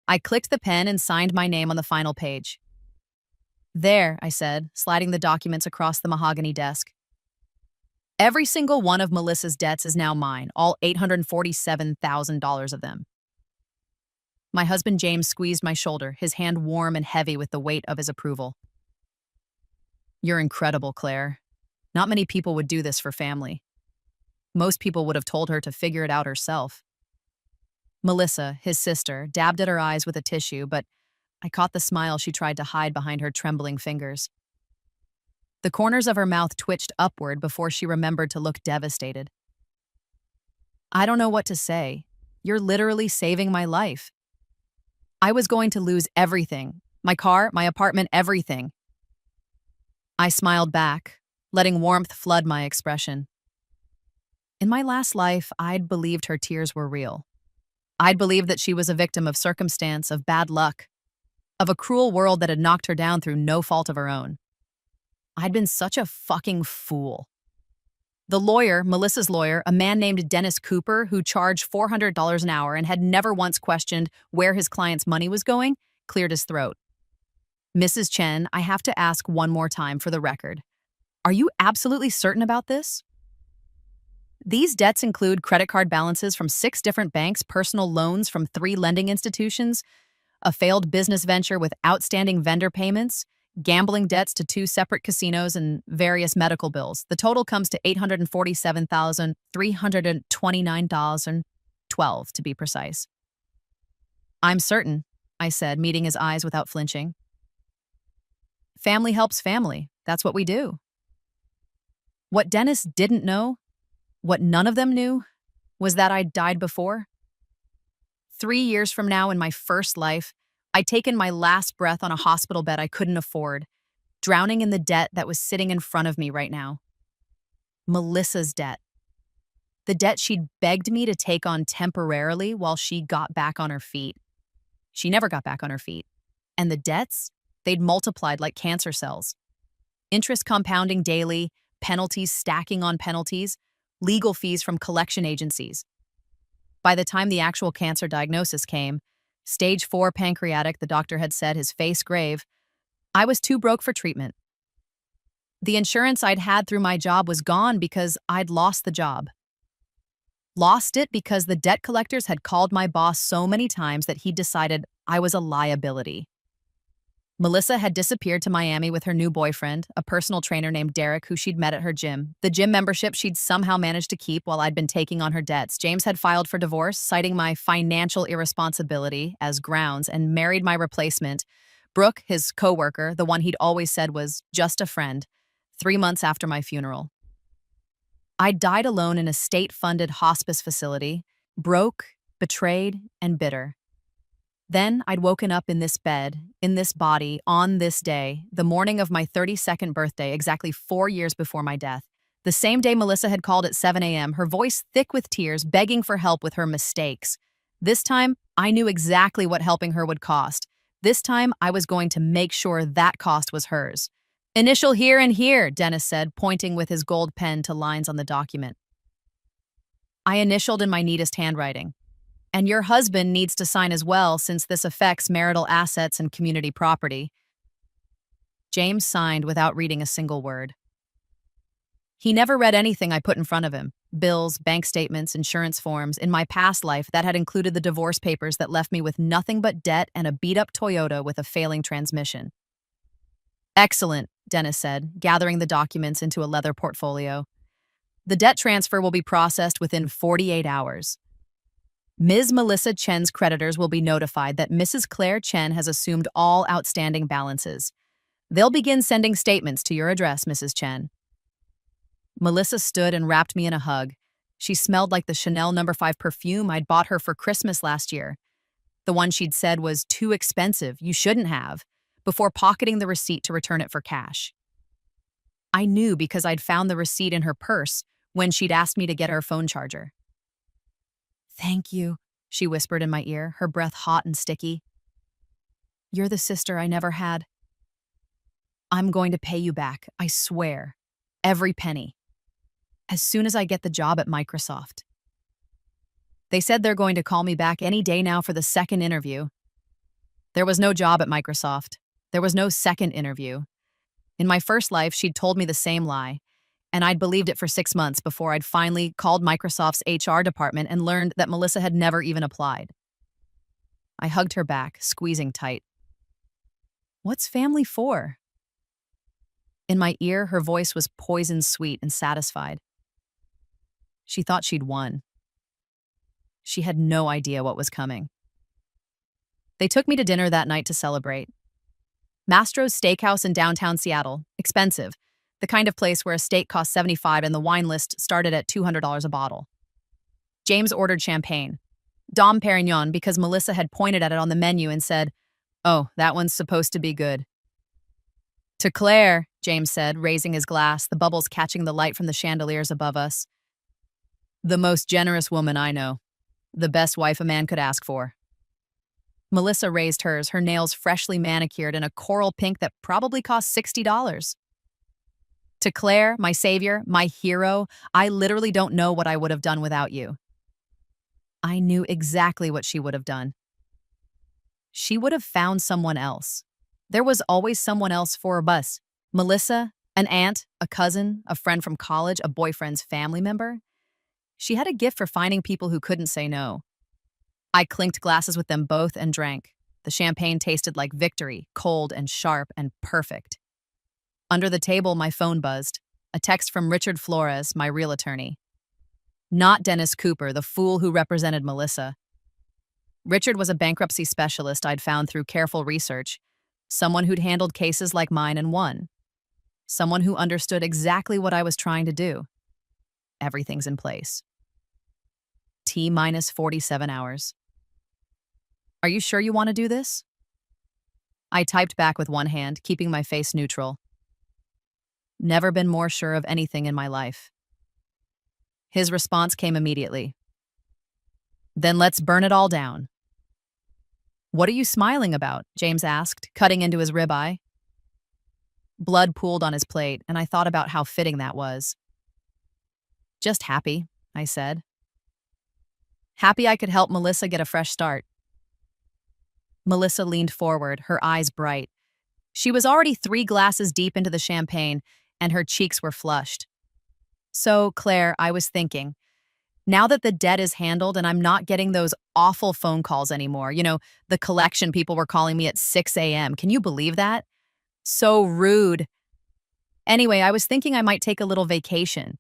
I clicked the pen and signed my name on the final page. There, I said, sliding the documents across the mahogany desk. Every single one of Melissa's debts is now mine, all $847,000 of them. My husband James squeezed my shoulder, his hand warm and heavy with the weight of his approval. You're incredible, Claire. Not many people would do this for family. Most people would have told her to figure it out herself. Melissa, his sister, dabbed at her eyes with a tissue, but I caught the smile she tried to hide behind her trembling fingers. The corners of her mouth twitched upward before she remembered to look devastated. I don't know what to say. You're literally saving my life. I was going to lose everything. My car, my apartment, everything. I smiled back, letting warmth flood my expression. In my last life, I'd believed her tears were real. I'd believed that she was a victim of circumstance, of bad luck, of a cruel world that had knocked her down through no fault of her own. I'd been such a fucking fool. The lawyer, Melissa's lawyer, a man named Dennis Cooper, who charged $400 an hour and had never once questioned where his client's money was going, cleared his throat. Mrs. Chen, I have to ask one more time for the record. Are you absolutely certain about this? These debts include credit card balances from 6 different banks, personal loans from 3 lending institutions, a failed business venture with outstanding vendor payments, gambling debts to 2 separate casinos, and various medical bills. The total comes to $847,329.12, to be precise. I'm certain, I said, meeting his eyes without flinching. Family helps family. That's what we do. What Dennis didn't know, what none of them knew, was that I'd died before. 3 years from now, in my first life, I'd taken my last breath on a hospital bed I couldn't afford, drowning in the debt that was sitting in front of me right now. Melissa's debt. The debt she'd begged me to take on temporarily while she got back on her feet. She never got back on her feet. And the debts? They'd multiplied like cancer cells. Interest compounding daily, penalties stacking on penalties, legal fees from collection agencies. By the time the actual cancer diagnosis came, stage 4 pancreatic, the doctor had said, his face grave, I was too broke for treatment. The insurance I'd had through my job was gone because I'd lost the job. Lost it because the debt collectors had called my boss so many times that he decided I was a liability. Melissa had disappeared to Miami with her new boyfriend, a personal trainer named Derek, who she'd met at her gym. The gym membership she'd somehow managed to keep while I'd been taking on her debts. James had filed for divorce, citing my financial irresponsibility as grounds, and married my replacement, Brooke, his coworker, the one he'd always said was just a friend, 3 months after my funeral. I'd died alone in a state-funded hospice facility, broke, betrayed, and bitter. Then I'd woken up in this bed, in this body, on this day, the morning of my 32nd birthday, exactly 4 years before my death. The same day Melissa had called at 7 a.m., her voice thick with tears, begging for help with her mistakes. This time, I knew exactly what helping her would cost. This time, I was going to make sure that cost was hers. Initial here and here, Dennis said, pointing with his gold pen to lines on the document. I initialed in my neatest handwriting. And your husband needs to sign as well, since this affects marital assets and community property. James signed without reading a single word. He never read anything I put in front of him. Bills, bank statements, insurance forms. In my past life, that had included the divorce papers that left me with nothing but debt and a beat-up Toyota with a failing transmission. Excellent, Dennis said, gathering the documents into a leather portfolio. The debt transfer will be processed within 48 hours. Ms. Melissa Chen's creditors will be notified that Mrs. Claire Chen has assumed all outstanding balances. They'll begin sending statements to your address, Mrs. Chen. Melissa stood and wrapped me in a hug. She smelled like the Chanel No. 5 perfume I'd bought her for Christmas last year. The one she'd said was too expensive, you shouldn't have, before pocketing the receipt to return it for cash. I knew because I'd found the receipt in her purse when she'd asked me to get her phone charger. Thank you, she whispered in my ear, her breath hot and sticky. You're the sister I never had. I'm going to pay you back, I swear. Every penny. As soon as I get the job at Microsoft. They said they're going to call me back any day now for the second interview. There was no job at Microsoft. There was no second interview. In my first life, she'd told me the same lie, and I'd believed it for 6 months before I'd finally called Microsoft's HR department and learned that Melissa had never even applied. I hugged her back, squeezing tight. What's family for? In my ear, her voice was poison sweet and satisfied. She thought she'd won. She had no idea what was coming. They took me to dinner that night to celebrate. Mastro's Steakhouse in downtown Seattle, expensive, the kind of place where a steak costs $75 and the wine list started at $200 a bottle. James ordered champagne, Dom Perignon, because Melissa had pointed at it on the menu and said, "Oh, that one's supposed to be good." "To Claire," James said, raising his glass, the bubbles catching the light from the chandeliers above us. "The most generous woman I know. The best wife a man could ask for." Melissa raised hers, her nails freshly manicured in a coral pink that probably cost $60. "To Claire, my savior, my hero, I literally don't know what I would have done without you." I knew exactly what she would have done. She would have found someone else. There was always someone else for us. Melissa, an aunt, a cousin, a friend from college, a boyfriend's family member. She had a gift for finding people who couldn't say no. I clinked glasses with them both and drank. The champagne tasted like victory, cold and sharp and perfect. Under the table, my phone buzzed. A text from Richard Flores, my real attorney. Not Dennis Cooper, the fool who represented Melissa. Richard was a bankruptcy specialist I'd found through careful research, someone who'd handled cases like mine and won. Someone who understood exactly what I was trying to do. Everything's in place. T-minus 47 hours. "Are you sure you want to do this?" I typed back with one hand, keeping my face neutral. Never been more sure of anything in my life. His response came immediately. "Then let's burn it all down." "What are you smiling about?" James asked, cutting into his ribeye. Blood pooled on his plate, and I thought about how fitting that was. "Just happy," I said. "Happy I could help Melissa get a fresh start." Melissa leaned forward, her eyes bright. She was already 3 glasses deep into the champagne, and her cheeks were flushed. "So, Claire, I was thinking, now that the debt is handled and I'm not getting those awful phone calls anymore, the collection people were calling me at 6 a.m. Can you believe that? So rude. Anyway, I was thinking I might take a little vacation.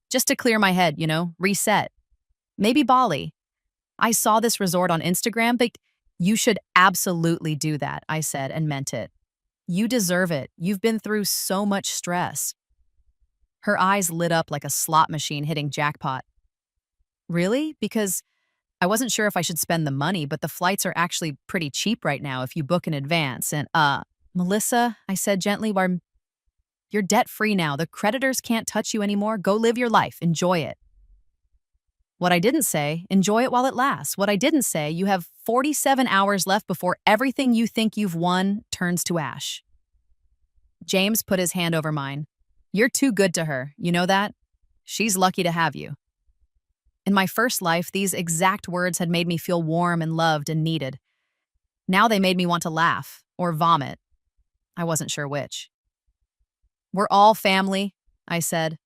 Just to clear my head, reset. Maybe Bali. I saw this resort on Instagram, but you should absolutely do that," I said and meant it. "You deserve it. You've been through so much stress." Her eyes lit up like a slot machine hitting jackpot. "Really? Because I wasn't sure if I should spend the money, but the flights are actually pretty cheap right now if you book in advance. And, Melissa," I said gently, "you're debt-free now. The creditors can't touch you anymore. Go live your life. Enjoy it." What I didn't say, enjoy it while it lasts. What I didn't say, you have 47 hours left before everything you think you've won turns to ash. James put his hand over mine. "You're too good to her. You know that? She's lucky to have you." In my first life, these exact words had made me feel warm and loved and needed. Now they made me want to laugh or vomit. I wasn't sure which. "We're all family," I said.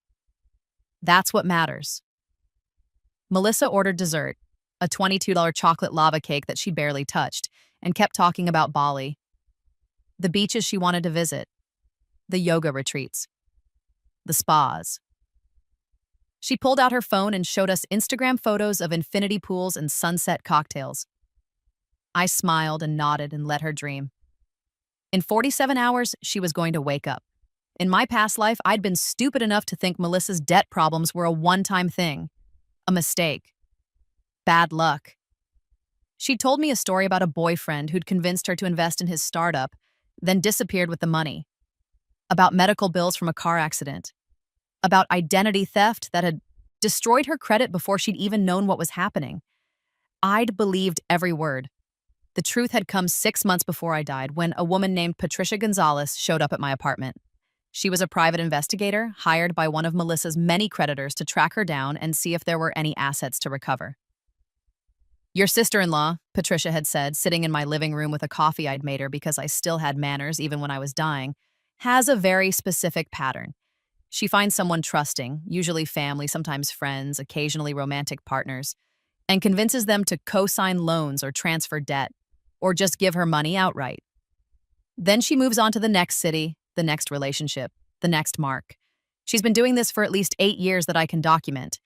"That's what matters." Melissa ordered dessert, a $22 chocolate lava cake that she barely touched, and kept talking about Bali. The beaches she wanted to visit. The yoga retreats. The spas. She pulled out her phone and showed us Instagram photos of infinity pools and sunset cocktails. I smiled and nodded and let her dream. In 47 hours, she was going to wake up. In my past life, I'd been stupid enough to think Melissa's debt problems were a one-time thing. A mistake. Bad luck. She told me a story about a boyfriend who'd convinced her to invest in his startup, then disappeared with the money. About medical bills from a car accident. About identity theft that had destroyed her credit before she'd even known what was happening. I'd believed every word. The truth had come 6 months before I died, when a woman named Patricia Gonzalez showed up at my apartment. She was a private investigator hired by one of Melissa's many creditors to track her down and see if there were any assets to recover. "Your sister-in-law," Patricia had said, sitting in my living room with a coffee I'd made her because I still had manners even when I was dying, has a very specific pattern. She finds someone trusting, usually family, sometimes friends, occasionally romantic partners, and convinces them to co-sign loans or transfer debt, or just give her money outright. Then she moves on to the next city, the next relationship, the next mark. She's been doing this for at least 8 years that I can document.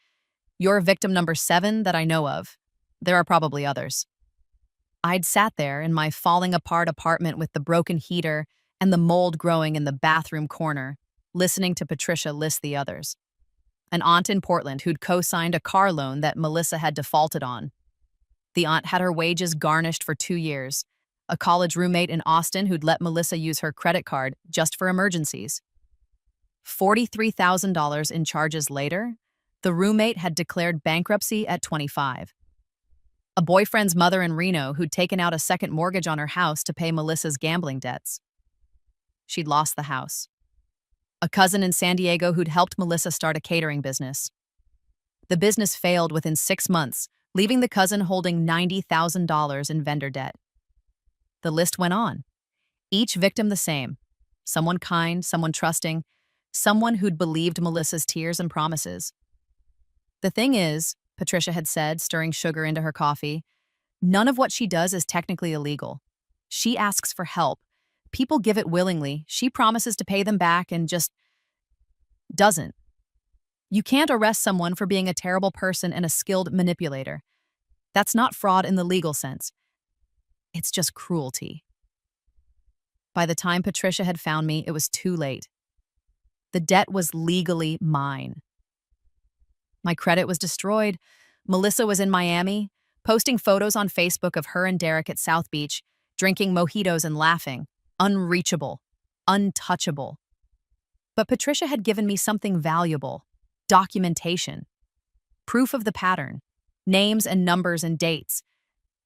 You're victim number 7 that I know of. There are probably others. I'd sat there in my falling apart apartment with the broken heater and the mold growing in the bathroom corner, listening to Patricia list the others. An aunt in Portland who'd co-signed a car loan that Melissa had defaulted on. The aunt had her wages garnished for 2 years. A college roommate in Austin who'd let Melissa use her credit card just for emergencies. $43,000 in charges later, the roommate had declared bankruptcy at 25. A boyfriend's mother in Reno who'd taken out a second mortgage on her house to pay Melissa's gambling debts. She'd lost the house. A cousin in San Diego who'd helped Melissa start a catering business. The business failed within 6 months, leaving the cousin holding $90,000 in vendor debt. The list went on. Each victim the same. Someone kind, someone trusting, someone who'd believed Melissa's tears and promises. The thing is, Patricia had said, stirring sugar into her coffee, none of what she does is technically illegal. She asks for help. People give it willingly. She promises to pay them back and just doesn't. You can't arrest someone for being a terrible person and a skilled manipulator. That's not fraud in the legal sense. It's just cruelty. By the time Patricia had found me, it was too late. The debt was legally mine. My credit was destroyed. Melissa was in Miami, posting photos on Facebook of her and Derek at South Beach, drinking mojitos and laughing. Unreachable. Untouchable. But Patricia had given me something valuable. Documentation. Proof of the pattern. Names and numbers and dates.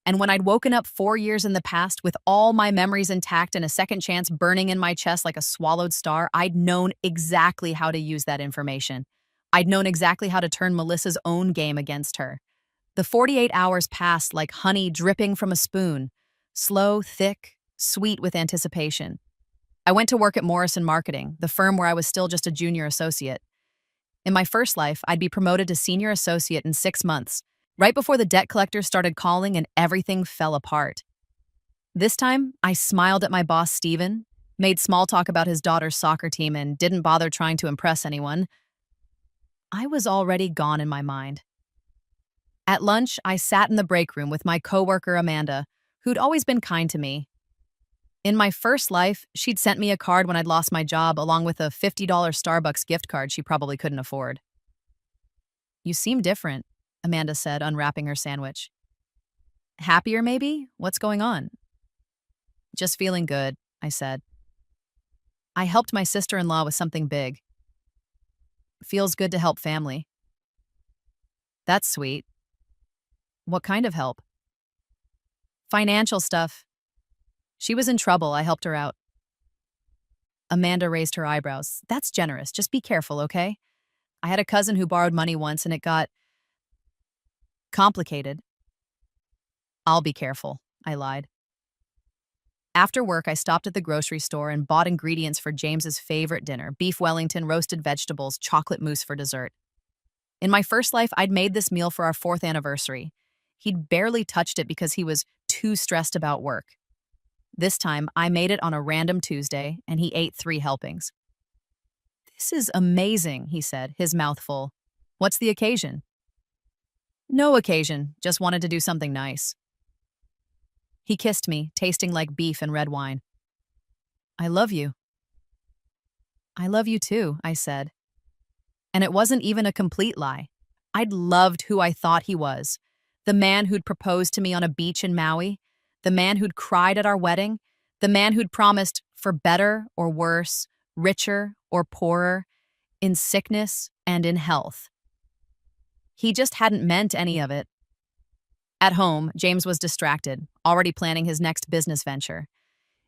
And when I'd woken up 4 years in the past with all my memories intact and a second chance burning in my chest like a swallowed star, I'd known exactly how to use that information. I'd known exactly how to turn Melissa's own game against her. The 48 hours passed like honey dripping from a spoon, slow, thick, sweet with anticipation. I went to work at Morrison Marketing, the firm where I was still just a junior associate. In my first life, I'd be promoted to senior associate in 6 months, right before the debt collectors started calling and everything fell apart. This time, I smiled at my boss, Steven, made small talk about his daughter's soccer team, and didn't bother trying to impress anyone. I was already gone in my mind. At lunch, I sat in the break room with my coworker, Amanda, who'd always been kind to me. In my first life, she'd sent me a card when I'd lost my job, along with a $50 Starbucks gift card she probably couldn't afford. "You seem different," Amanda said, unwrapping her sandwich. "Happier, maybe? What's going on?" "Just feeling good," I said. "I helped my sister-in-law with something big." "Feels good to help family." "That's sweet." "What kind of help?" "Financial stuff. She was in trouble. I helped her out." Amanda raised her eyebrows. "That's generous. Just be careful, okay? I had a cousin who borrowed money once and it got complicated." "I'll be careful," I lied. After work, I stopped at the grocery store and bought ingredients for James's favorite dinner: beef Wellington, roasted vegetables, chocolate mousse for dessert. In my first life, I'd made this meal for our 4th anniversary. He'd barely touched it because he was too stressed about work. This time, I made it on a random Tuesday, and he ate 3 helpings. "This is amazing," he said, his mouth full. "What's the occasion?" "No occasion, just wanted to do something nice." He kissed me, tasting like beef and red wine. "I love you." "I love you too," I said. And it wasn't even a complete lie. I'd loved who I thought he was. The man who'd proposed to me on a beach in Maui, the man who'd cried at our wedding, the man who'd promised for better or worse, richer or poorer, in sickness and in health. He just hadn't meant any of it. At home, James was distracted, already planning his next business venture.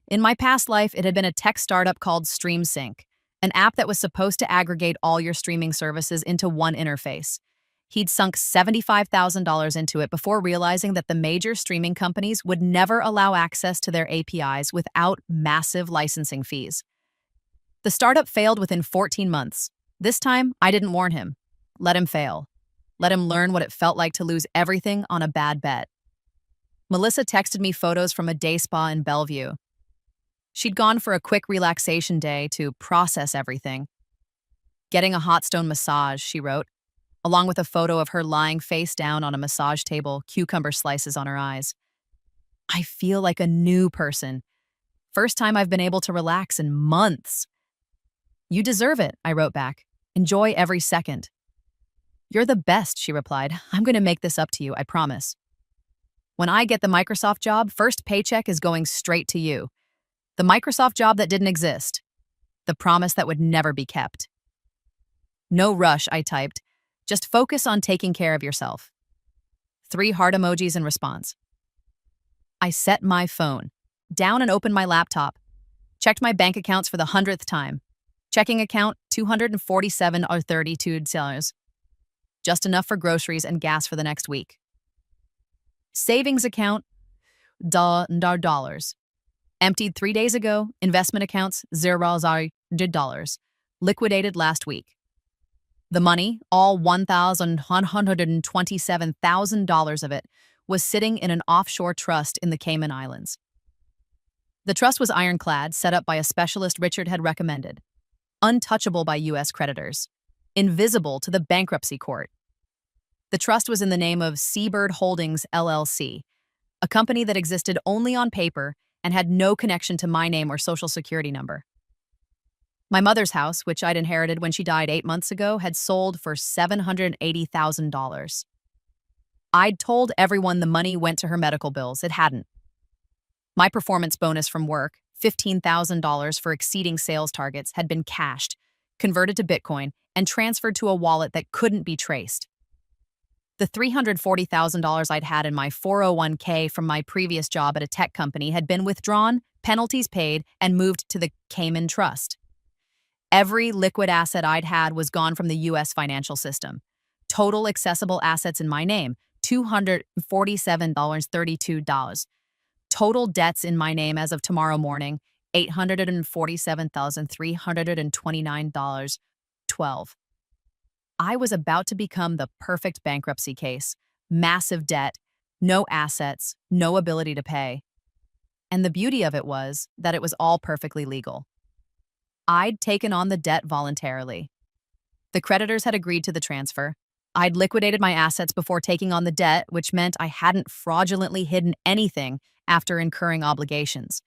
In my past life, it had been a tech startup called StreamSync, an app that was supposed to aggregate all your streaming services into one interface. He'd sunk $75,000 into it before realizing that the major streaming companies would never allow access to their APIs without massive licensing fees. The startup failed within 14 months. This time, I didn't warn him. Let him fail. Let him learn what it felt like to lose everything on a bad bet. Melissa texted me photos from a day spa in Bellevue. She'd gone for a quick relaxation day to process everything. Getting a hot stone massage, she wrote, along with a photo of her lying face down on a massage table, cucumber slices on her eyes. I feel like a new person. First time I've been able to relax in months. You deserve it, I wrote back. Enjoy every second. You're the best, she replied. I'm going to make this up to you, I promise. When I get the Microsoft job, first paycheck is going straight to you. The Microsoft job that didn't exist. The promise that would never be kept. No rush, I typed. Just focus on taking care of yourself. 3 heart emojis in response. I set my phone down and opened my laptop. Checked my bank accounts for the 100th time. Checking account, $247.32. Just enough for groceries and gas for the next week. Savings account, $. Emptied 3 days ago. Investment accounts, $0. Liquidated last week. The money, all $1,127,000 of it, was sitting in an offshore trust in the Cayman Islands. The trust was ironclad, set up by a specialist Richard had recommended. Untouchable by U.S. creditors. Invisible to the bankruptcy court. The trust was in the name of Seabird Holdings, LLC, a company that existed only on paper and had no connection to my name or social security number. My mother's house, which I'd inherited when she died 8 months ago, had sold for $780,000. I'd told everyone the money went to her medical bills. It hadn't. My performance bonus from work, $15,000 for exceeding sales targets, had been cashed, converted to Bitcoin, and transferred to a wallet that couldn't be traced. The $340,000 I'd had in my 401k from my previous job at a tech company had been withdrawn, penalties paid, and moved to the Cayman Trust. Every liquid asset I'd had was gone from the U.S. financial system. Total accessible assets in my name, $247.32. Total debts in my name as of tomorrow morning, $847,329.12. I was about to become the perfect bankruptcy case. Massive debt, no assets, no ability to pay. And the beauty of it was that it was all perfectly legal. I'd taken on the debt voluntarily. The creditors had agreed to the transfer. I'd liquidated my assets before taking on the debt, which meant I hadn't fraudulently hidden anything after incurring obligations.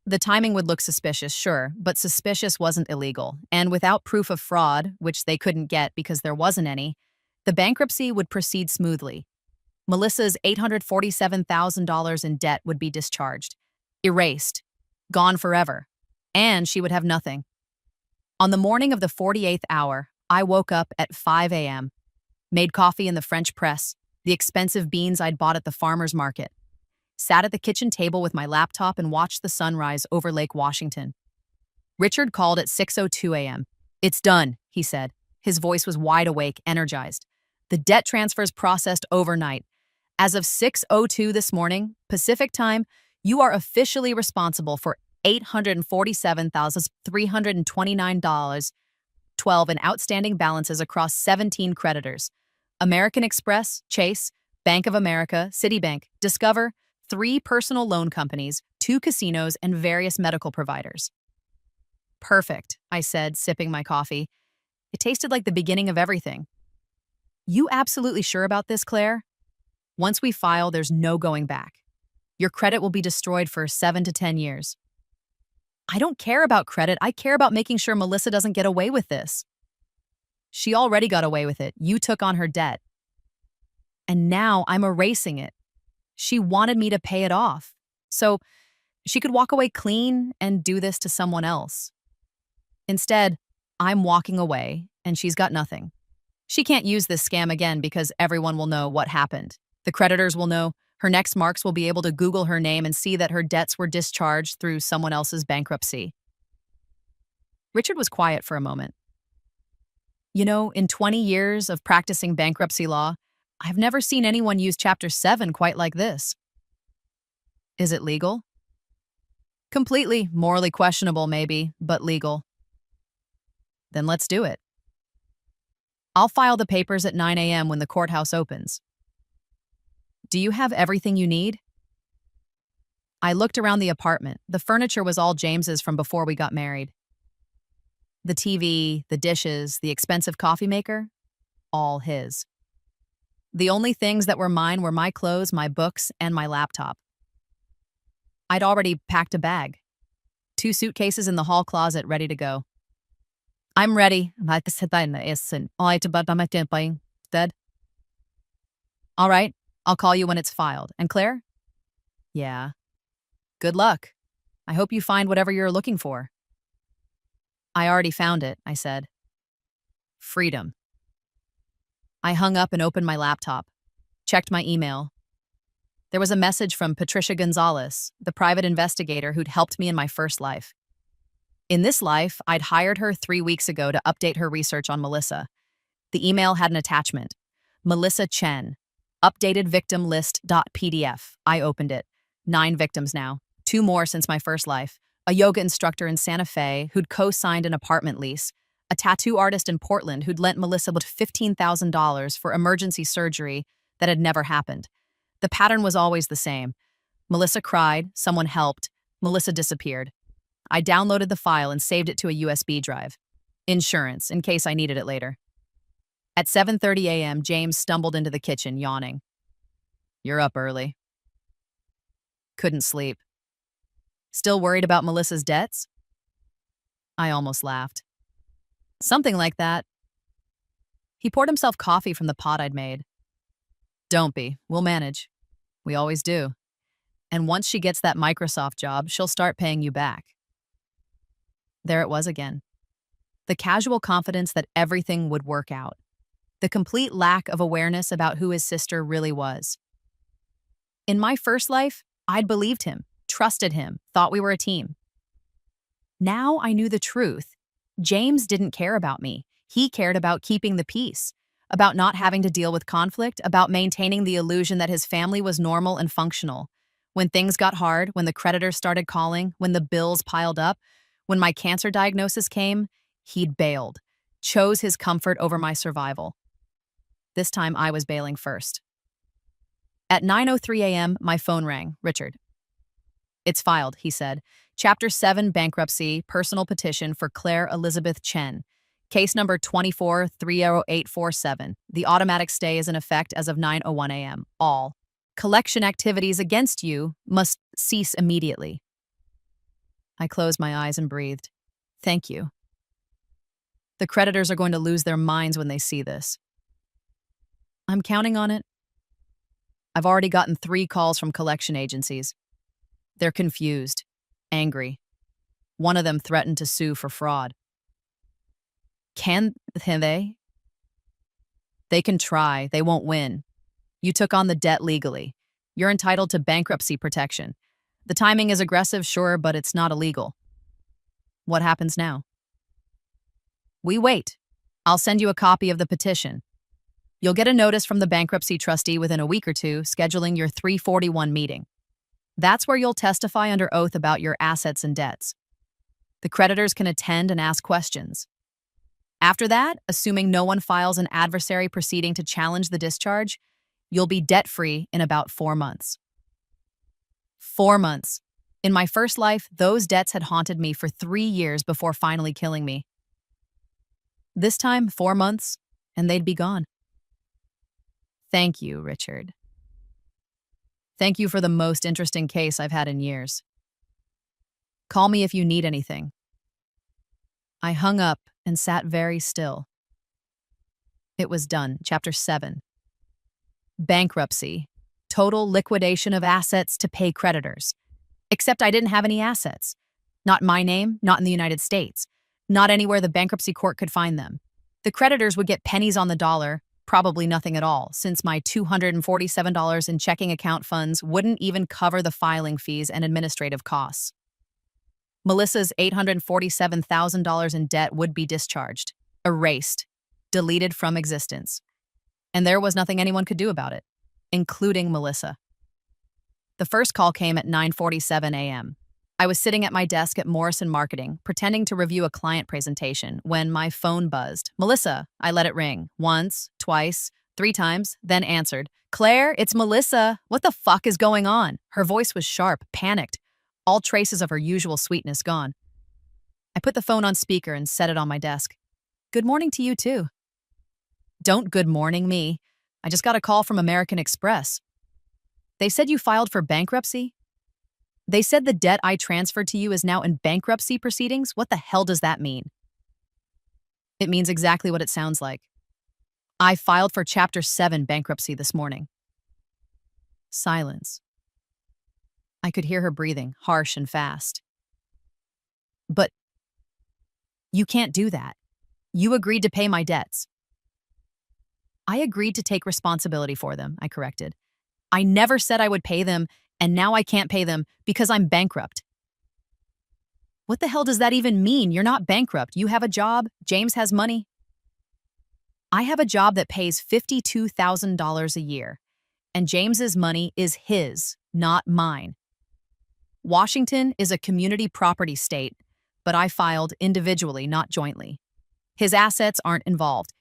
The timing would look suspicious, sure, but suspicious wasn't illegal, and without proof of fraud, which they couldn't get because there wasn't any, the bankruptcy would proceed smoothly. Melissa's $847,000 in debt would be discharged, erased, gone forever, and she would have nothing. On the morning of the 48th hour, I woke up at 5 a.m., made coffee in the French press, the expensive beans I'd bought at the farmer's market, sat at the kitchen table with my laptop and watched the sunrise over Lake Washington. Richard called at 6:02 a.m. "It's done," he said. His voice was wide awake, energized. "The debt transfers processed overnight. As of 6:02 this morning, Pacific time, you are officially responsible for $847,329.12 in outstanding balances across 17 creditors. American Express, Chase, Bank of America, Citibank, Discover, 3 personal loan companies, 2 casinos, and various medical providers." "Perfect," I said, sipping my coffee. It tasted like the beginning of everything. "You absolutely sure about this, Claire? Once we file, there's no going back. Your credit will be destroyed for 7 to 10 years. "I don't care about credit. I care about making sure Melissa doesn't get away with this." "She already got away with it. You took on her debt. And now I'm erasing it. She wanted me to pay it off, so she could walk away clean and do this to someone else. Instead, I'm walking away, and she's got nothing. She can't use this scam again because everyone will know what happened. The creditors will know. Her next marks will be able to Google her name and see that her debts were discharged through someone else's bankruptcy." Richard was quiet for a moment. You know, in 20 years of practicing bankruptcy law, I've never seen anyone use Chapter 7 quite like this. Is it legal? Completely morally questionable, maybe, but legal. Then let's do it. I'll file the papers at 9 a.m. when the courthouse opens. Do you have everything you need? I looked around the apartment. The furniture was all James's from before we got married. The TV, the dishes, the expensive coffee maker, all his. The only things that were mine were my clothes, my books, and my laptop. I'd already packed a bag. 2 suitcases in the hall closet ready to go. I'm ready. All right, I'll call you when it's filed. And Claire? Yeah. Good luck. I hope you find whatever you're looking for. I already found it, I said. Freedom. I hung up and opened my laptop, checked my email. There was a message from Patricia Gonzalez, the private investigator who'd helped me in my first life. In this life, I'd hired her 3 weeks ago to update her research on Melissa. The email had an attachment. Melissa Chen. Updated victim list.pdf. I opened it. 9 victims now. 2 more since my first life. A yoga instructor in Santa Fe who'd co-signed an apartment lease. A tattoo artist in Portland who'd lent Melissa with $15,000 for emergency surgery that had never happened. The pattern was always the same. Melissa cried, someone helped, Melissa disappeared. I downloaded the file and saved it to a USB drive. Insurance, in case I needed it later. At 7:30 a.m., James stumbled into the kitchen, yawning. You're up early. Couldn't sleep. Still worried about Melissa's debts? I almost laughed. Something like that. He poured himself coffee from the pot I'd made. Don't be. We'll manage. We always do. And once she gets that Microsoft job, she'll start paying you back. There it was again. The casual confidence that everything would work out. The complete lack of awareness about who his sister really was. In my first life, I'd believed him, trusted him, thought we were a team. Now I knew the truth. James didn't care about me. He cared about keeping the peace, about not having to deal with conflict, about maintaining the illusion that his family was normal and functional. When things got hard, when the creditors started calling, when the bills piled up, when my cancer diagnosis came, he'd bailed, chose his comfort over my survival. This time I was bailing first. At 9:03 a.m., my phone rang. Richard. It's filed, he said. Chapter 7, Bankruptcy, Personal Petition for Claire Elizabeth Chen. Case number 2430847. The automatic stay is in effect as of 9:01 a.m. All collection activities against you must cease immediately. I closed my eyes and breathed. Thank you. The creditors are going to lose their minds when they see this. I'm counting on it. I've already gotten 3 calls from collection agencies. They're confused, angry. One of them threatened to sue for fraud. Can they? They can try. They won't win. You took on the debt legally. You're entitled to bankruptcy protection. The timing is aggressive, sure, but it's not illegal. What happens now? We wait. I'll send you a copy of the petition. You'll get a notice from the bankruptcy trustee within a week or 2, scheduling your 341 meeting. That's where you'll testify under oath about your assets and debts. The creditors can attend and ask questions. After that, assuming no one files an adversary proceeding to challenge the discharge, you'll be debt-free in about 4 months. 4 months. In my first life, those debts had haunted me for 3 years before finally killing me. This time, 4 months, and they'd be gone. Thank you, Richard. Thank you for the most interesting case I've had in years. Call me if you need anything. I hung up and sat very still. It was done. Chapter 7. Bankruptcy. Total liquidation of assets to pay creditors. Except I didn't have any assets. Not my name, not in the United States. Not anywhere the bankruptcy court could find them. The creditors would get pennies on the dollar, probably nothing at all, since my $247 in checking account funds wouldn't even cover the filing fees and administrative costs. Melissa's $847,000 in debt would be discharged, erased, deleted from existence. And there was nothing anyone could do about it, including Melissa. The first call came at 9:47 a.m. I was sitting at my desk at Morrison Marketing, pretending to review a client presentation, when my phone buzzed. Melissa, I let it ring. Once, twice, 3 times, then answered. Claire, it's Melissa. What the fuck is going on? Her voice was sharp, panicked, all traces of her usual sweetness gone. I put the phone on speaker and set it on my desk. Good morning to you, too. Don't good morning me. I just got a call from American Express. They said you filed for bankruptcy? They said the debt I transferred to you is now in bankruptcy proceedings? What the hell does that mean? It means exactly what it sounds like. I filed for Chapter 7 bankruptcy this morning. Silence. I could hear her breathing, harsh and fast. But you can't do that. You agreed to pay my debts. I agreed to take responsibility for them, I corrected. I never said I would pay them, and now I can't pay them because I'm bankrupt. What the hell does that even mean? You're not bankrupt. You have a job. James has money. I have a job that pays $52,000 a year, and James's money is his, not mine. Washington is a community property state, but I filed individually, not jointly. His assets aren't involved.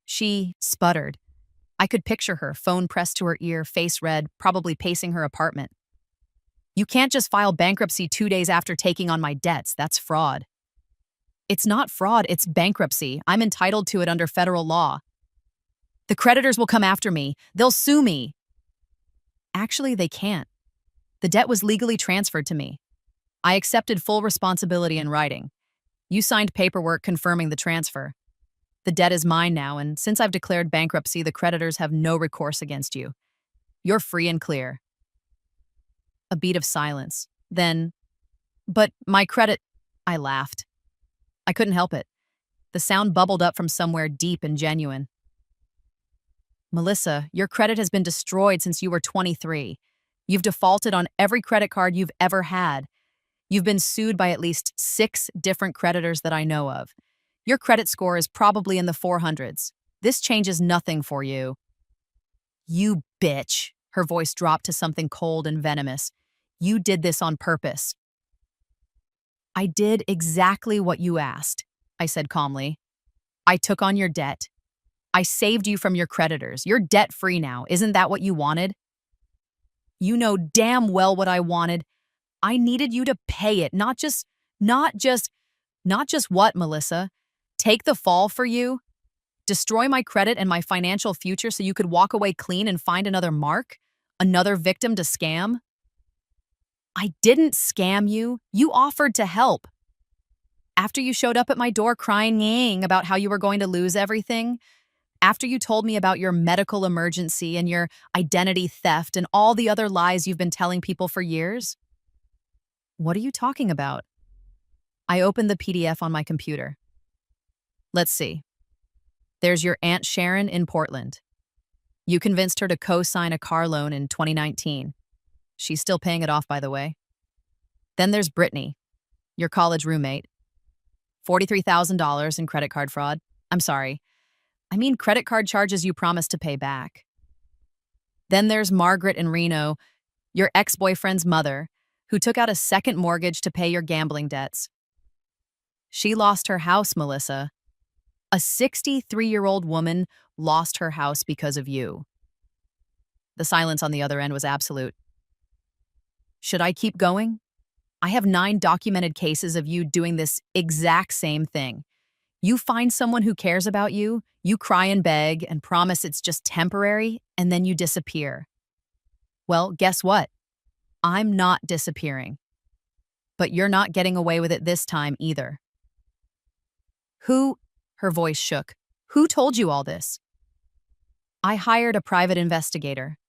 She sputtered. I could picture her, phone pressed to her ear, face red, probably pacing her apartment. You can't just file bankruptcy 2 days after taking on my debts. That's fraud. It's not fraud, it's bankruptcy. I'm entitled to it under federal law. The creditors will come after me. They'll sue me. Actually, they can't. The debt was legally transferred to me. I accepted full responsibility in writing. You signed paperwork confirming the transfer. The debt is mine now, and since I've declared bankruptcy, the creditors have no recourse against you. You're free and clear. A beat of silence. Then, but my credit... I laughed. I couldn't help it. The sound bubbled up from somewhere deep and genuine. Melissa, your credit has been destroyed since you were 23. You've defaulted on every credit card you've ever had. You've been sued by at least 6 different creditors that I know of. Your credit score is probably in the 400s. This changes nothing for you. You bitch. Her voice dropped to something cold and venomous. You did this on purpose. I did exactly what you asked, I said calmly. I took on your debt. I saved you from your creditors. You're debt-free now. Isn't that what you wanted? You know damn well what I wanted. I needed you to pay it, not just what, Melissa? Take the fall for you? Destroy my credit and my financial future so you could walk away clean and find another Mark? Another victim to scam? I didn't scam you. You offered to help. After you showed up at my door crying about how you were going to lose everything, after you told me about your medical emergency and your identity theft and all the other lies you've been telling people for years? What are you talking about? I opened the PDF on my computer. Let's see. There's your Aunt Sharon in Portland. You convinced her to co-sign a car loan in 2019. She's still paying it off, by the way. Then there's Brittany, your college roommate. $43,000 in credit card fraud. I'm sorry. I mean credit card charges you promised to pay back. Then there's Margaret in Reno, your ex-boyfriend's mother, who took out a second mortgage to pay your gambling debts. She lost her house, Melissa. A 63-year-old woman lost her house because of you. The silence on the other end was absolute. Should I keep going? I have 9 documented cases of you doing this exact same thing. You find someone who cares about you, you cry and beg and promise it's just temporary, and then you disappear. Well, guess what? I'm not disappearing. But you're not getting away with it this time either. Who? Her voice shook. Who told you all this? I hired a private investigator.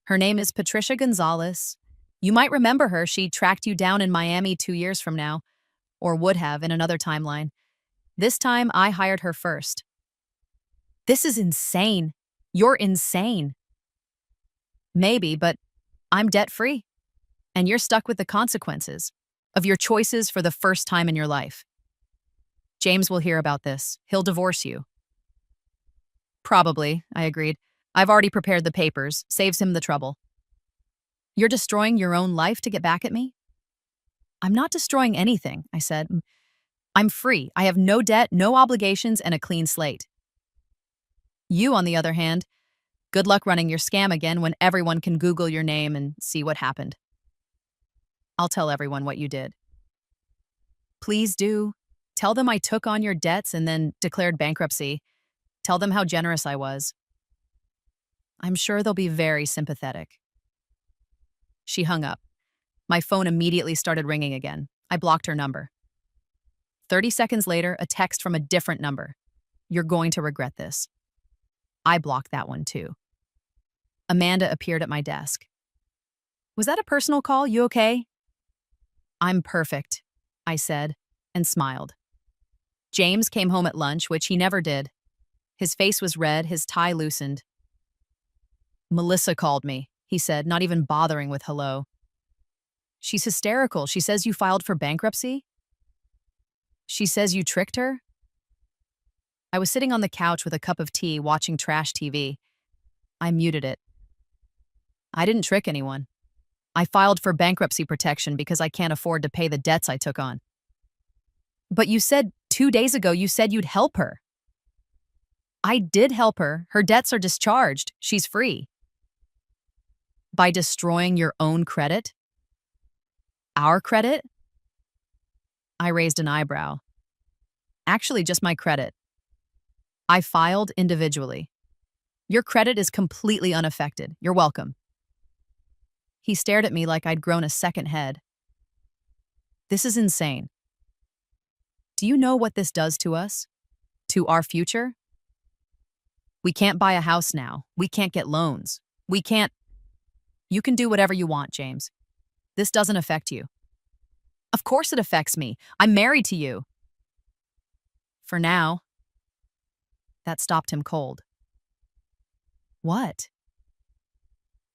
Her name is Patricia Gonzalez. You might remember her. She tracked you down in Miami 2 years from now, or would have in another timeline. This time, I hired her first. This is insane. You're insane. Maybe, but I'm debt-free. And you're stuck with the consequences of your choices for the first time in your life. James will hear about this. He'll divorce you. Probably, I agreed. I've already prepared the papers. Saves him the trouble. You're destroying your own life to get back at me? I'm not destroying anything, I said. I'm free. I have no debt, no obligations, and a clean slate. You, on the other hand, good luck running your scam again when everyone can Google your name and see what happened. I'll tell everyone what you did. Please do. Tell them I took on your debts and then declared bankruptcy. Tell them how generous I was. I'm sure they'll be very sympathetic. She hung up. My phone immediately started ringing again. I blocked her number. 30 seconds later, a text from a different number. You're going to regret this. I blocked that one too. Amanda appeared at my desk. Was that a personal call? You okay? I'm perfect, I said, and smiled. James came home at lunch, which he never did. His face was red, his tie loosened. Melissa called me, he said, not even bothering with hello. She's hysterical. She says you filed for bankruptcy? She says you tricked her? I was sitting on the couch with a cup of tea, watching trash TV. I muted it. I didn't trick anyone. I filed for bankruptcy protection because I can't afford to pay the debts I took on. But you said 2 days ago you said you'd help her. I did help her. Her debts are discharged. She's free. By destroying your own credit? Our credit? I raised an eyebrow. Actually, just my credit. I filed individually. Your credit is completely unaffected. You're welcome. He stared at me like I'd grown a second head. This is insane. Do you know what this does to us? To our future? We can't buy a house now. We can't get loans. We can't. You can do whatever you want, James. This doesn't affect you. Of course it affects me. I'm married to you. For now. That stopped him cold. What?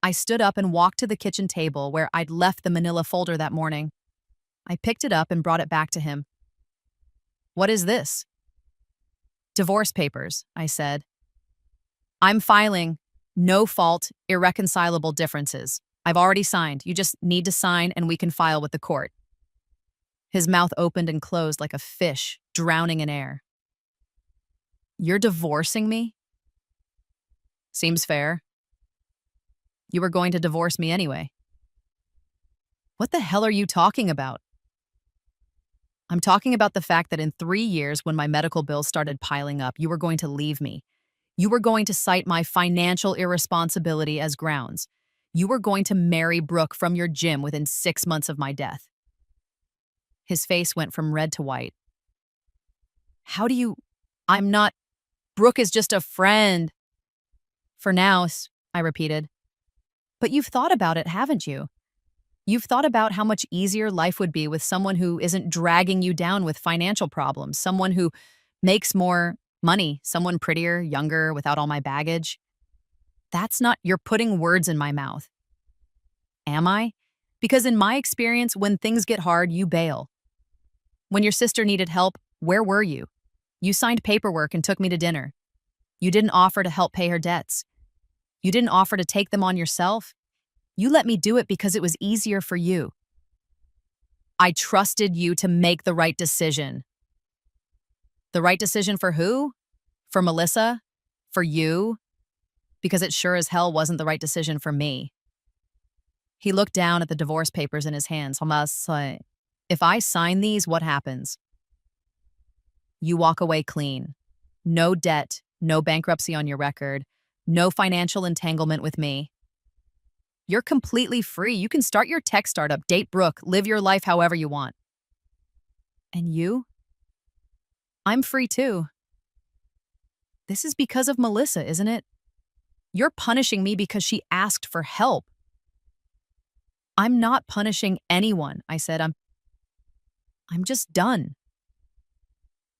I stood up and walked to the kitchen table where I'd left the manila folder that morning. I picked it up and brought it back to him. What is this? Divorce papers, I said. I'm filing no fault, irreconcilable differences. I've already signed. You just need to sign and we can file with the court. His mouth opened and closed like a fish drowning in air. You're divorcing me? Seems fair. You were going to divorce me anyway. What the hell are you talking about? I'm talking about the fact that in 3 years, when my medical bills started piling up, you were going to leave me. You were going to cite my financial irresponsibility as grounds. You were going to marry Brooke from your gym within 6 months of my death. His face went from red to white. How do you... I'm not... Brooke is just a friend. For now, I repeated. But you've thought about it, haven't you? You've thought about how much easier life would be with someone who isn't dragging you down with financial problems, someone who makes more money, someone prettier, younger, without all my baggage. That's not... You're putting words in my mouth. Am I? Because in my experience, when things get hard, you bail. When your sister needed help, where were you? You signed paperwork and took me to dinner. You didn't offer to help pay her debts. You didn't offer to take them on yourself. You let me do it because it was easier for you. I trusted you to make the right decision. The right decision for who? For Melissa? For you? Because it sure as hell wasn't the right decision for me. He looked down at the divorce papers in his hands. If I sign these, what happens? You walk away clean. No debt, no bankruptcy on your record, no financial entanglement with me. You're completely free. You can start your tech startup, date Brooke, live your life however you want. And you? I'm free too. This is because of Melissa, isn't it? You're punishing me because she asked for help. I'm not punishing anyone, I said. I'm just done.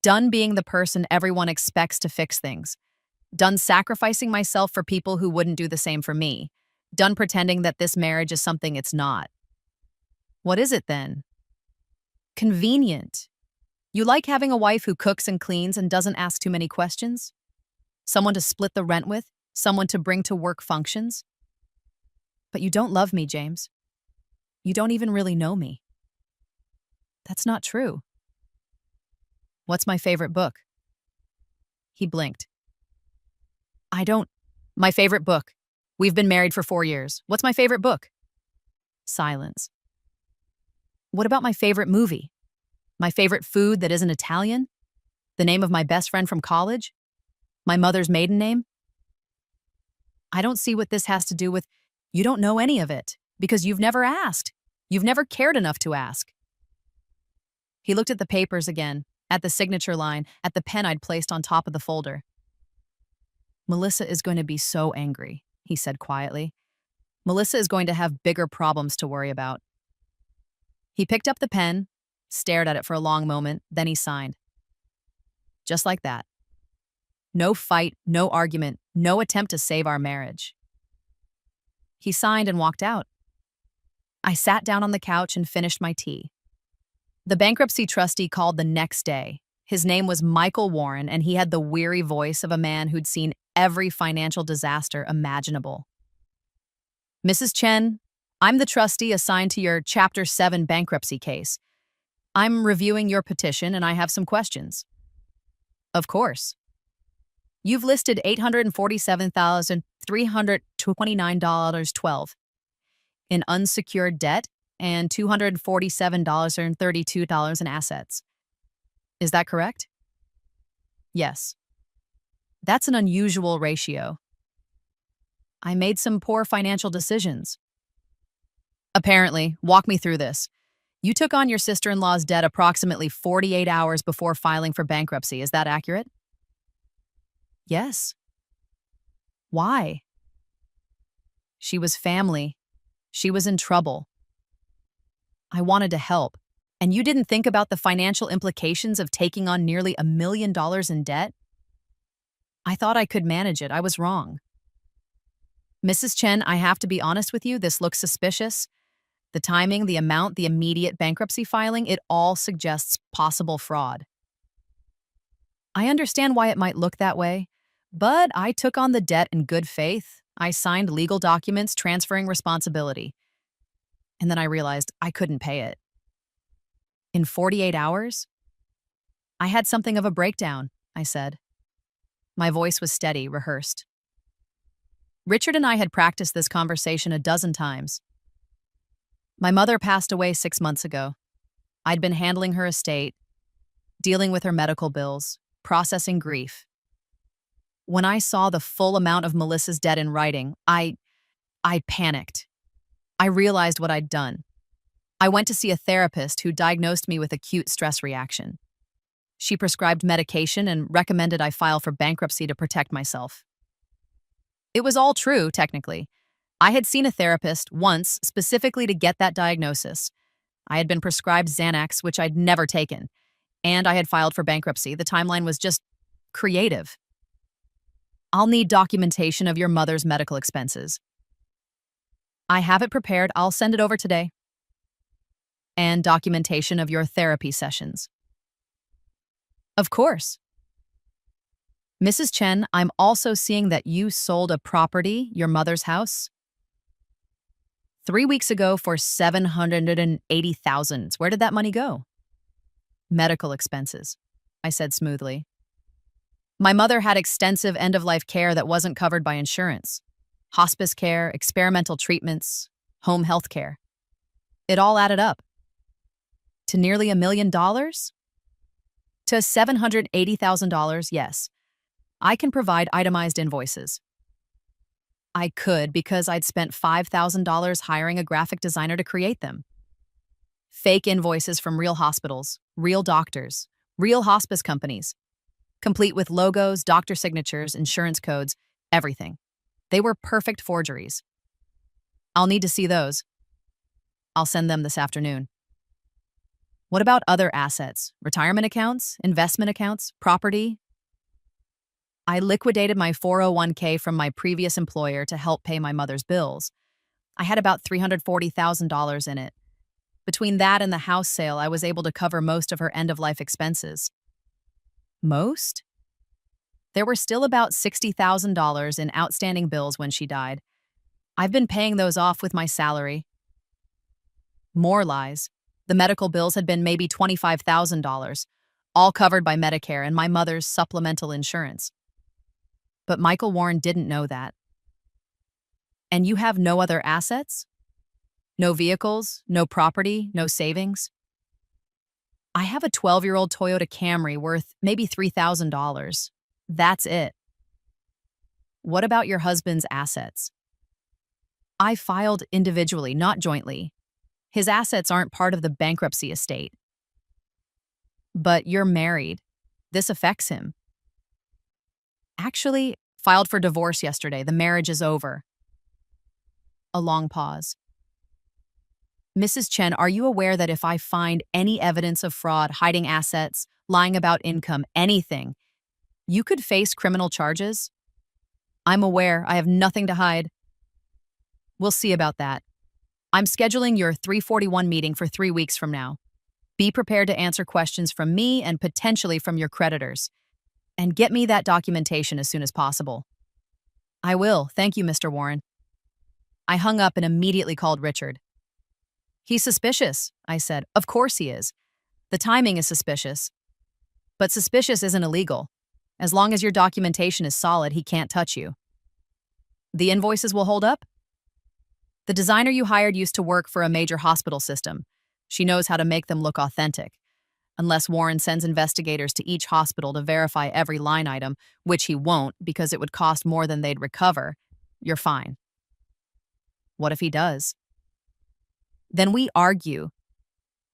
Done being the person everyone expects to fix things. Done sacrificing myself for people who wouldn't do the same for me. Done pretending that this marriage is something it's not. What is it then? Convenient. You like having a wife who cooks and cleans and doesn't ask too many questions? someone to split the rent with, someone to bring to work functions. But you don't love me, James. You don't even really know me. That's not true. What's my favorite book? He blinked. My favorite book. We've been married for 4 years. What's my favorite book? Silence. What about my favorite movie? My favorite food that isn't Italian? The name of my best friend from college? My mother's maiden name? I don't see what this has to do with. You don't know any of it because you've never asked. You've never cared enough to ask. He looked at the papers again, at the signature line, at the pen I'd placed on top of the folder. Melissa is going to be so angry, he said quietly. Melissa is going to have bigger problems to worry about. He picked up the pen, stared at it for a long moment, then he signed. Just like that. No fight, no argument, no attempt to save our marriage. He signed and walked out. I sat down on the couch and finished my tea. The bankruptcy trustee called the next day. His name was Michael Warren, and he had the weary voice of a man who'd seen every financial disaster imaginable. Mrs. Chen, I'm the trustee assigned to your Chapter 7 bankruptcy case. I'm reviewing your petition, and I have some questions. Of course. You've listed $847,329.12 in unsecured debt and $247.32 in assets. Is that correct? Yes. That's an unusual ratio. I made some poor financial decisions. Apparently, walk me through this. You took on your sister-in-law's debt approximately 48 hours before filing for bankruptcy. Is that accurate? Yes. Why? She was family. She was in trouble. I wanted to help. And you didn't think about the financial implications of taking on nearly $1 million in debt? I thought I could manage it. I was wrong. Mrs. Chen, I have to be honest with you, this looks suspicious. The timing, the amount, the immediate bankruptcy filing, it all suggests possible fraud. I understand why it might look that way, but I took on the debt in good faith. I signed legal documents transferring responsibility. And then I realized I couldn't pay it. In 48 hours? I had something of a breakdown, I said. My voice was steady, rehearsed. Richard and I had practiced this conversation a dozen times. My mother passed away 6 months ago. I'd been handling her estate, dealing with her medical bills, processing grief. When I saw the full amount of Melissa's debt in writing, I panicked. I realized what I'd done. I went to see a therapist who diagnosed me with acute stress reaction. She prescribed medication and recommended I file for bankruptcy to protect myself. It was all true, technically. I had seen a therapist once specifically to get that diagnosis. I had been prescribed Xanax, which I'd never taken, and I had filed for bankruptcy. The timeline was just creative. I'll need documentation of your mother's medical expenses. I have it prepared. I'll send it over today. And documentation of your therapy sessions. Of course. Mrs. Chen, I'm also seeing that you sold a property, your mother's house, 3 weeks ago for $780,000. Where did that money go? Medical expenses, I said smoothly. My mother had extensive end-of-life care that wasn't covered by insurance. Hospice care, experimental treatments, home health care. It all added up. To nearly $1 million? To $780,000, yes. I can provide itemized invoices. I could because I'd spent $5,000 hiring a graphic designer to create them. Fake invoices from real hospitals, real doctors, real hospice companies, complete with logos, doctor signatures, insurance codes, everything. They were perfect forgeries. I'll need to see those. I'll send them this afternoon. What about other assets? Retirement accounts, investment accounts, property? I liquidated my 401k from my previous employer to help pay my mother's bills. I had about $340,000 in it. Between that and the house sale, I was able to cover most of her end-of-life expenses. Most? There were still about $60,000 in outstanding bills when she died. I've been paying those off with my salary. More lies. The medical bills had been maybe $25,000, all covered by Medicare and my mother's supplemental insurance. But Michael Warren didn't know that. And you have no other assets? No vehicles, no property, no savings? I have a 12-year-old Toyota Camry worth maybe $3,000. That's it. What about your husband's assets? I filed individually, not jointly. His assets aren't part of the bankruptcy estate. But you're married. This affects him. Actually, filed for divorce yesterday. The marriage is over. A long pause. Mrs. Chen, are you aware that if I find any evidence of fraud, hiding assets, lying about income, anything, you could face criminal charges? I'm aware. I have nothing to hide. We'll see about that. I'm scheduling your 341 meeting for 3 weeks from now. Be prepared to answer questions from me and potentially from your creditors. And get me that documentation as soon as possible. I will. Thank you, Mr. Warren. I hung up and immediately called Richard. He's suspicious, I said. Of course he is. The timing is suspicious. But suspicious isn't illegal. As long as your documentation is solid, he can't touch you. The invoices will hold up? The designer you hired used to work for a major hospital system. She knows how to make them look authentic. Unless Warren sends investigators to each hospital to verify every line item, which he won't because it would cost more than they'd recover, you're fine. What if he does? Then we argue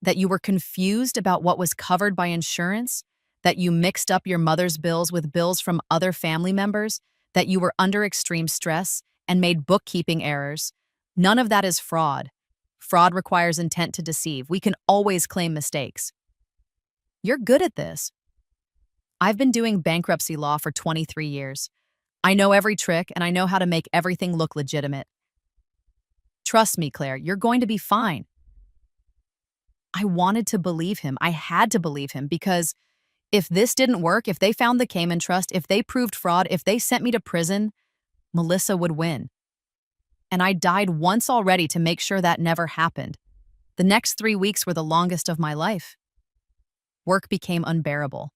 that you were confused about what was covered by insurance, that you mixed up your mother's bills with bills from other family members, that you were under extreme stress and made bookkeeping errors. None of that is fraud. Fraud requires intent to deceive. We can always claim mistakes. You're good at this. I've been doing bankruptcy law for 23 years. I know every trick and I know how to make everything look legitimate. Trust me, Claire, you're going to be fine. I wanted to believe him. I had to believe him because if this didn't work, if they found the Cayman Trust, if they proved fraud, if they sent me to prison, Melissa would win. And I died once already to make sure that never happened. The next 3 weeks were the longest of my life. Work became unbearable.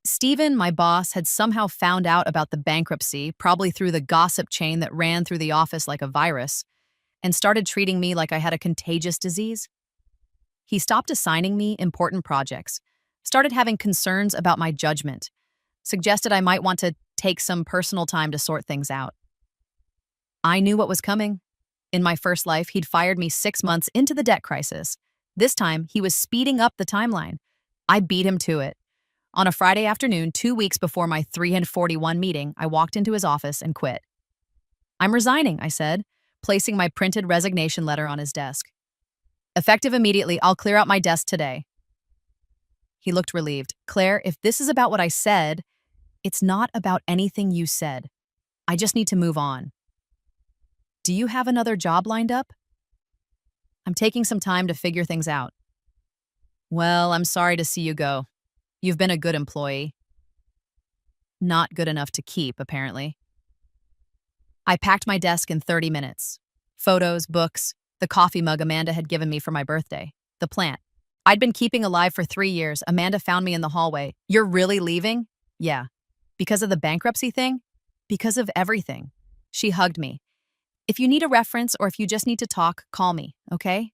Stephen, my boss, had somehow found out about the bankruptcy, probably through the gossip chain that ran through the office like a virus, and started treating me like I had a contagious disease. He stopped assigning me important projects, started having concerns about my judgment, suggested I might want to take some personal time to sort things out. I knew what was coming. In my first life, he'd fired me 6 months into the debt crisis. This time, he was speeding up the timeline. I beat him to it. On a Friday afternoon, 2 weeks before my 341 meeting, I walked into his office and quit. I'm resigning, I said, placing my printed resignation letter on his desk. Effective immediately, I'll clear out my desk today. He looked relieved. Claire, if this is about what I said, it's not about anything you said. I just need to move on. Do you have another job lined up? I'm taking some time to figure things out. Well, I'm sorry to see you go. You've been a good employee. Not good enough to keep, apparently. I packed my desk in 30 minutes. Photos, books, the coffee mug Amanda had given me for my birthday, the plant. I'd been keeping alive for 3 years. Amanda found me in the hallway. You're really leaving? Yeah. Because of the bankruptcy thing? Because of everything. She hugged me. If you need a reference or if you just need to talk, call me, okay?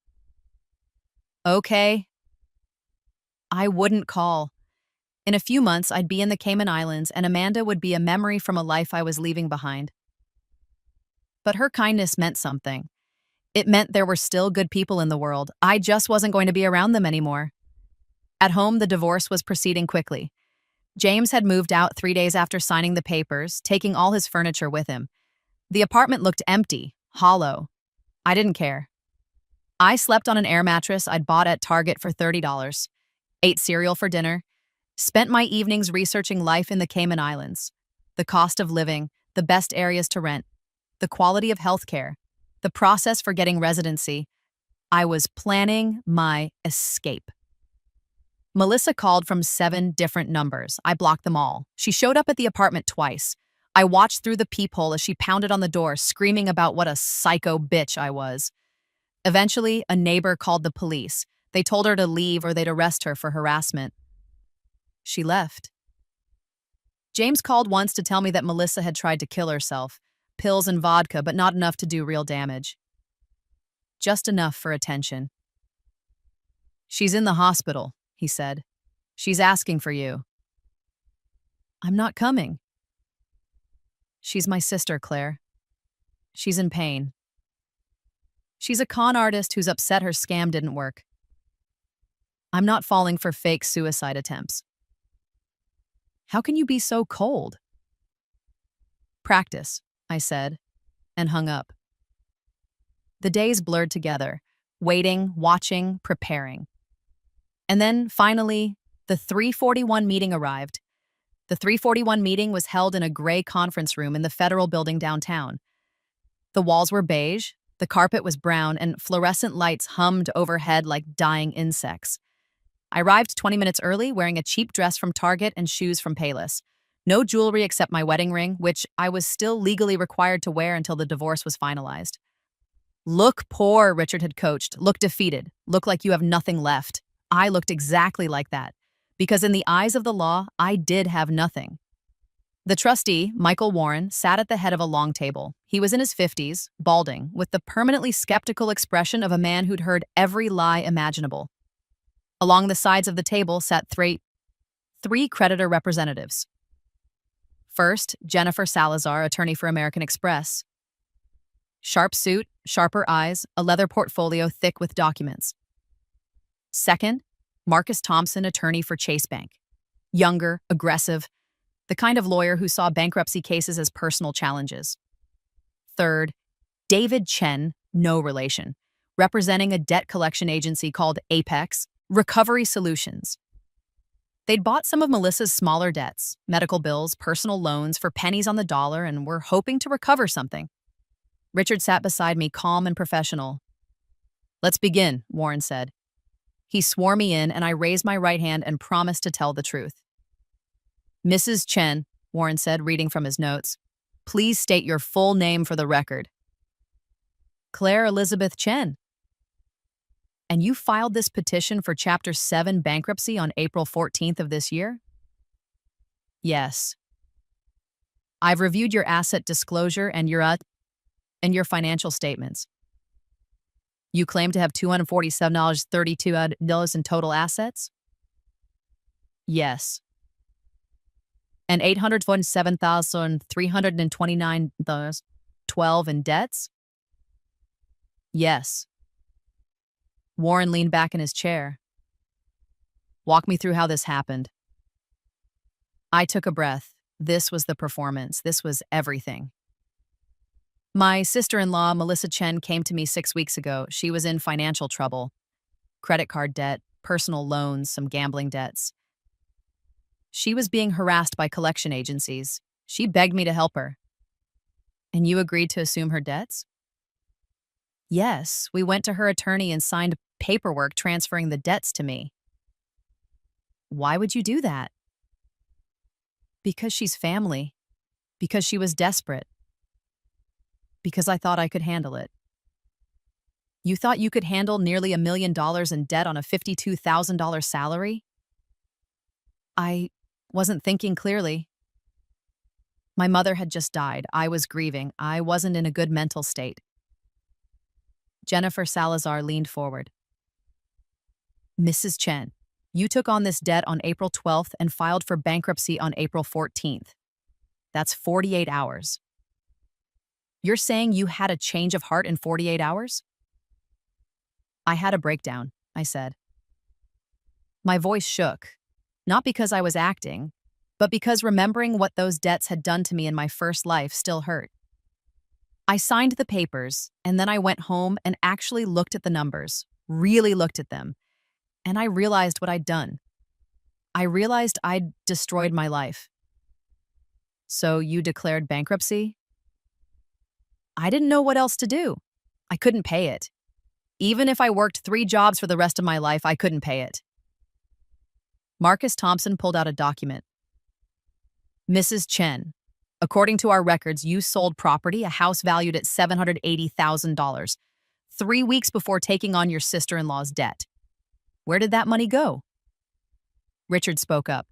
Okay. I wouldn't call. In a few months, I'd be in the Cayman Islands and Amanda would be a memory from a life I was leaving behind. But her kindness meant something. It meant there were still good people in the world. I just wasn't going to be around them anymore. At home, the divorce was proceeding quickly. James had moved out 3 days after signing the papers, taking all his furniture with him. The apartment looked empty, hollow. I didn't care. I slept on an air mattress I'd bought at Target for $30, ate cereal for dinner, spent my evenings researching life in the Cayman Islands, the cost of living, the best areas to rent, the quality of healthcare, the process for getting residency. I was planning my escape. Melissa called from 7 different numbers. I blocked them all. She showed up at the apartment twice. I watched through the peephole as she pounded on the door, screaming about what a psycho bitch I was. Eventually, a neighbor called the police. They told her to leave or they'd arrest her for harassment. She left. James called once to tell me that Melissa had tried to kill herself. Pills and vodka, but not enough to do real damage. Just enough for attention. "She's in the hospital," he said. "She's asking for you." "I'm not coming." "She's my sister, Claire. She's in pain. She's a con artist who's upset her scam didn't work. I'm not falling for fake suicide attempts." "How can you be so cold?" "Practice," I said, and hung up. The days blurred together, waiting, watching, preparing. And then, finally, the 341 meeting arrived. The 341 meeting was held in a gray conference room in the Federal Building downtown. The walls were beige, the carpet was brown, and fluorescent lights hummed overhead like dying insects. I arrived 20 minutes early, wearing a cheap dress from Target and shoes from Payless. No jewelry except my wedding ring, which I was still legally required to wear until the divorce was finalized. "Look poor," Richard had coached. "Look defeated. Look like you have nothing left." I looked exactly like that, because in the eyes of the law, I did have nothing. The trustee, Michael Warren, sat at the head of a long table. He was in his 50s, balding, with the permanently skeptical expression of a man who'd heard every lie imaginable. Along the sides of the table sat three creditor representatives. First, Jennifer Salazar, attorney for American Express. Sharp suit, sharper eyes, a leather portfolio thick with documents. Second, Marcus Thompson, attorney for Chase Bank. Younger, aggressive, the kind of lawyer who saw bankruptcy cases as personal challenges. Third, David Chen, no relation, representing a debt collection agency called Apex Recovery Solutions. They'd bought some of Melissa's smaller debts, medical bills, personal loans for pennies on the dollar, and were hoping to recover something. Richard sat beside me, calm and professional. "Let's begin," Warren said. He swore me in, and I raised my right hand and promised to tell the truth. "Mrs. Chen," Warren said, reading from his notes, "please state your full name for the record." "Claire Elizabeth Chen." "And you filed this petition for Chapter 7 bankruptcy on April 14th of this year?" "Yes." "I've reviewed your asset disclosure and your financial statements. You claim to have $247.32 in total assets?" "Yes." "And $827,329.12 in debts?" "Yes." Warren leaned back in his chair. "Walk me through how this happened." I took a breath. This was the performance. This was everything. "My sister-in-law, Melissa Chen, came to me 6 weeks ago. She was in financial trouble. Credit card debt, personal loans, some gambling debts. She was being harassed by collection agencies. She begged me to help her." "And you agreed to assume her debts?" "Yes, we went to her attorney and signed paperwork transferring the debts to me." "Why would you do that?" "Because she's family. Because she was desperate. Because I thought I could handle it." "You thought you could handle nearly $1 million in debt on a $52,000 salary?" I wasn't thinking clearly. My mother had just died. I was grieving. I wasn't in a good mental state. Jennifer Salazar leaned forward. "Mrs. Chen, you took on this debt on April 12th and filed for bankruptcy on April 14th. That's 48 hours. You're saying you had a change of heart in 48 hours?" "I had a breakdown," I said. My voice shook, not because I was acting, but because remembering what those debts had done to me in my first life still hurt. I signed the papers, and then I went home and actually looked at the numbers, really looked at them, and I realized what I'd done. I realized I'd destroyed my life. "So you declared bankruptcy?" I didn't know what else to do. I couldn't pay it. Even if I worked 3 jobs for the rest of my life, I couldn't pay it. Marcus Thompson pulled out a document. Mrs. Chen, according to our records, you sold property, a house valued at $780,000, 3 weeks before taking on your sister-in-law's debt. Where did that money go? Richard spoke up.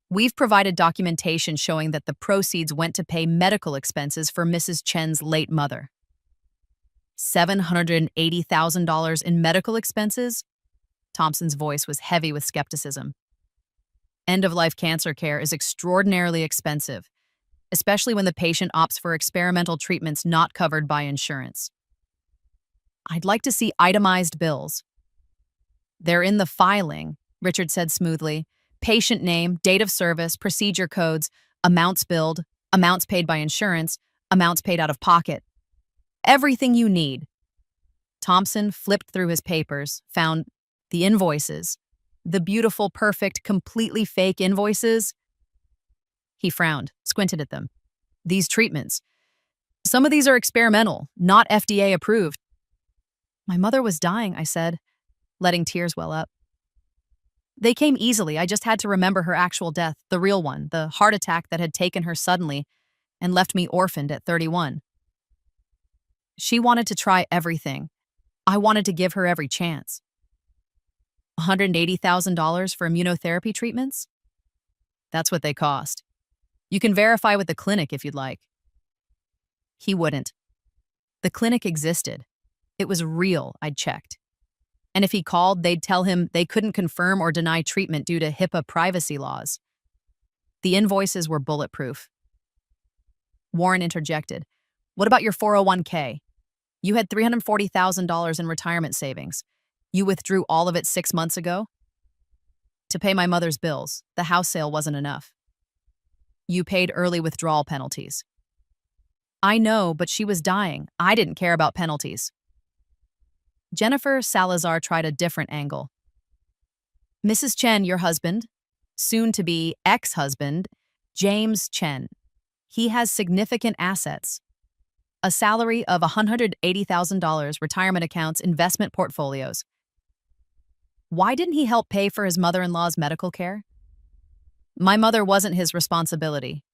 We've provided documentation showing that the proceeds went to pay medical expenses for Mrs. Chen's late mother. $780,000 in medical expenses? Thompson's voice was heavy with skepticism. End-of-life cancer care is extraordinarily expensive, especially when the patient opts for experimental treatments not covered by insurance. I'd like to see itemized bills. They're in the filing, Richard said smoothly. Patient name, date of service, procedure codes, amounts billed, amounts paid by insurance, amounts paid out of pocket. Everything you need. Thompson flipped through his papers, found the invoices, the beautiful, perfect, completely fake invoices. He frowned, squinted at them. These treatments. Some of these are experimental, not FDA approved. My mother was dying, I said, letting tears well up. They came easily. I just had to remember her actual death, the real one, the heart attack that had taken her suddenly and left me orphaned at 31. She wanted to try everything. I wanted to give her every chance. $180,000 for immunotherapy treatments? That's what they cost. You can verify with the clinic if you'd like. He wouldn't. The clinic existed. It was real, I'd checked. And if he called, they'd tell him they couldn't confirm or deny treatment due to HIPAA privacy laws. The invoices were bulletproof. Warren interjected. What about your 401k? You had $340,000 in retirement savings. You withdrew all of it 6 months ago? To pay my mother's bills. The house sale wasn't enough. You paid early withdrawal penalties. I know, but she was dying. I didn't care about penalties. Jennifer Salazar tried a different angle. Mrs. Chen, your husband, soon-to-be ex-husband, James Chen. He has significant assets. A salary of $180,000, retirement accounts, investment portfolios. Why didn't he help pay for his mother-in-law's medical care? My mother wasn't his responsibility.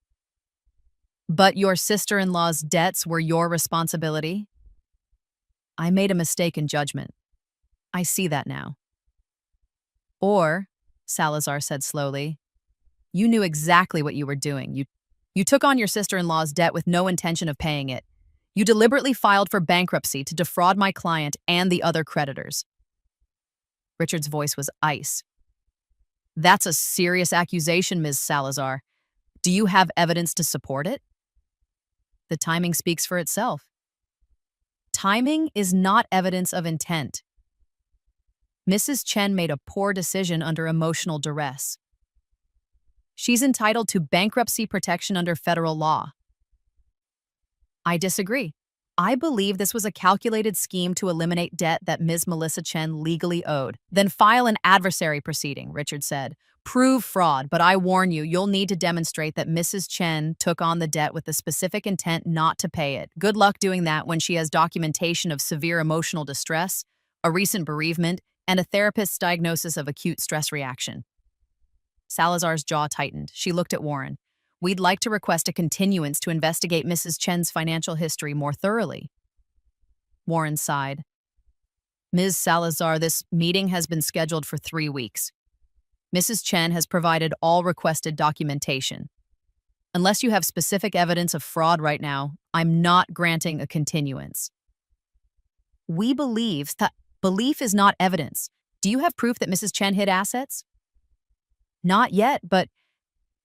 But your sister-in-law's debts were your responsibility? I made a mistake in judgment. I see that now. Or, Salazar said slowly, you knew exactly what you were doing. You took on your sister-in-law's debt with no intention of paying it. You deliberately filed for bankruptcy to defraud my client and the other creditors. Richard's voice was ice. That's a serious accusation, Ms. Salazar. Do you have evidence to support it? The timing speaks for itself. Timing is not evidence of intent. Mrs. Chen made a poor decision under emotional duress. She's entitled to bankruptcy protection under federal law. I disagree. I believe this was a calculated scheme to eliminate debt that Ms. Melissa Chen legally owed. Then file an adversary proceeding, Richard said. Prove fraud, but I warn you, you'll need to demonstrate that Mrs. Chen took on the debt with the specific intent not to pay it. Good luck doing that when she has documentation of severe emotional distress, a recent bereavement, and a therapist's diagnosis of acute stress reaction. Salazar's jaw tightened. She looked at Warren. We'd like to request a continuance to investigate Mrs. Chen's financial history more thoroughly. Warren sighed. Ms. Salazar, this meeting has been scheduled for 3 weeks. Mrs. Chen has provided all requested documentation. Unless you have specific evidence of fraud right now, I'm not granting a continuance. We believe that belief is not evidence. Do you have proof that Mrs. Chen hid assets? Not yet, but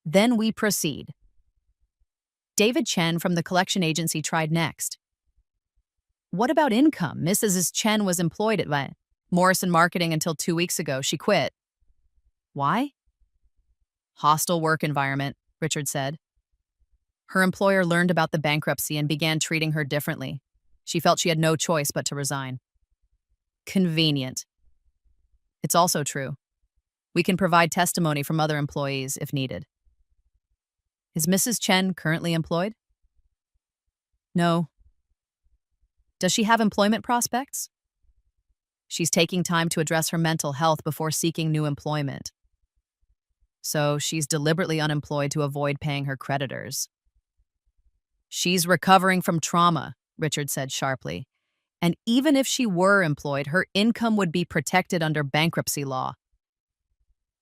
then we proceed. David Chen from the collection agency tried next. What about income? Mrs. Chen was employed at Morrison Marketing until 2 weeks ago. She quit. Why? Hostile work environment, Richard said. Her employer learned about the bankruptcy and began treating her differently. She felt she had no choice but to resign. Convenient. It's also true. We can provide testimony from other employees if needed. Is Mrs. Chen currently employed? No. Does she have employment prospects? She's taking time to address her mental health before seeking new employment. So she's deliberately unemployed to avoid paying her creditors. She's recovering from trauma, Richard said sharply. And even if she were employed, her income would be protected under bankruptcy law.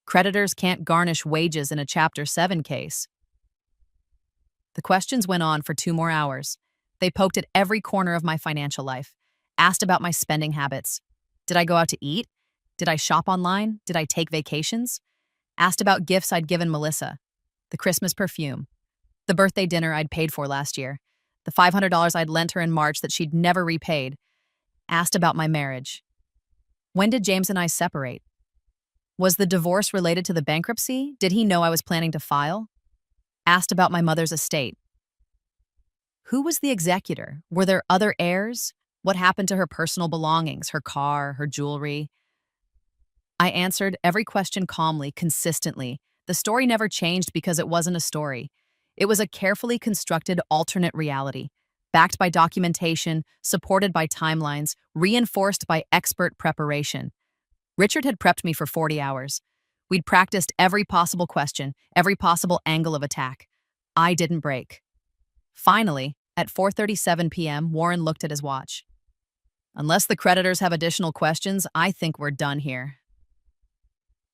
Creditors can't garnish wages in a Chapter 7 case. The questions went on for 2 more hours. They poked at every corner of my financial life, asked about my spending habits. Did I go out to eat? Did I shop online? Did I take vacations? Asked about gifts I'd given Melissa, the Christmas perfume, the birthday dinner I'd paid for last year, the $500 I'd lent her in March that she'd never repaid. Asked about my marriage. When did James and I separate? Was the divorce related to the bankruptcy? Did he know I was planning to file? Asked about my mother's estate. Who was the executor? Were there other heirs? What happened to her personal belongings, her car, her jewelry? I answered every question calmly, consistently. The story never changed because it wasn't a story. It was a carefully constructed alternate reality, backed by documentation, supported by timelines, reinforced by expert preparation. Richard had prepped me for 40 hours. We'd practiced every possible question, every possible angle of attack. I didn't break. Finally, at 4:37 p.m., Warren looked at his watch. Unless the creditors have additional questions, I think we're done here.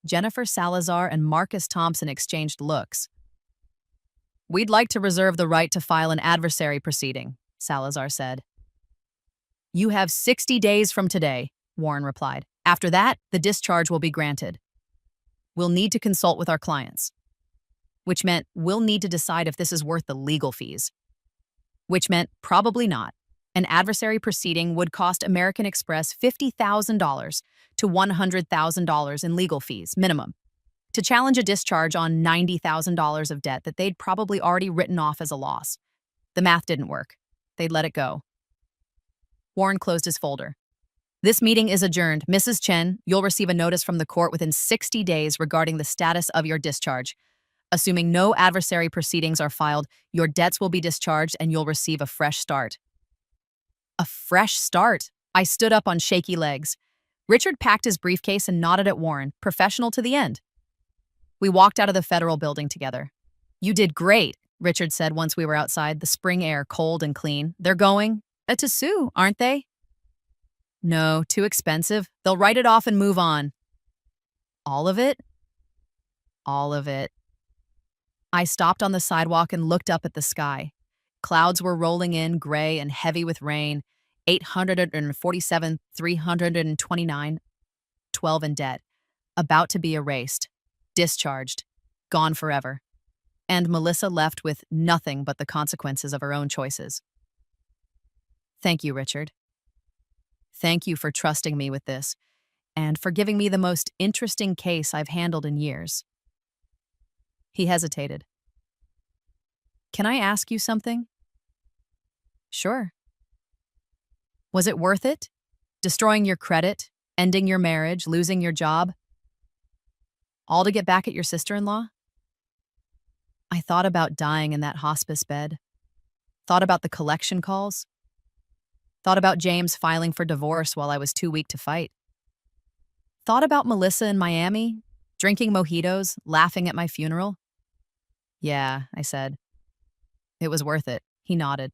Jennifer Salazar and Marcus Thompson exchanged looks. We'd like to reserve the right to file an adversary proceeding, Salazar said. You have 60 days from today, Warren replied. After that, the discharge will be granted. We'll need to consult with our clients. Which meant we'll need to decide if this is worth the legal fees. Which meant probably not. An adversary proceeding would cost American Express $50,000 to $100,000 in legal fees, minimum, to challenge a discharge on $90,000 of debt that they'd probably already written off as a loss. The math didn't work. They'd let it go. Warren closed his folder. This meeting is adjourned. Mrs. Chen, you'll receive a notice from the court within 60 days regarding the status of your discharge. Assuming no adversary proceedings are filed, your debts will be discharged and you'll receive a fresh start. A fresh start? I stood up on shaky legs. Richard packed his briefcase and nodded at Warren, professional to the end. We walked out of the federal building together. You did great, Richard said once we were outside, the spring air cold and clean. They're going to sue, aren't they? No, too expensive. They'll write it off and move on. All of it? All of it. I stopped on the sidewalk and looked up at the sky. Clouds were rolling in, gray and heavy with rain. 847, 329, 12 in debt. About to be erased. Discharged. Gone forever. And Melissa left with nothing but the consequences of her own choices. Thank you, Richard. Thank you for trusting me with this, and for giving me the most interesting case I've handled in years. He hesitated. Can I ask you something? Sure. Was it worth it? Destroying your credit, ending your marriage, losing your job? All to get back at your sister-in-law? I thought about dying in that hospice bed. Thought about the collection calls. Thought about James filing for divorce while I was too weak to fight. Thought about Melissa in Miami, drinking mojitos, laughing at my funeral. Yeah, I said. It was worth it. He nodded.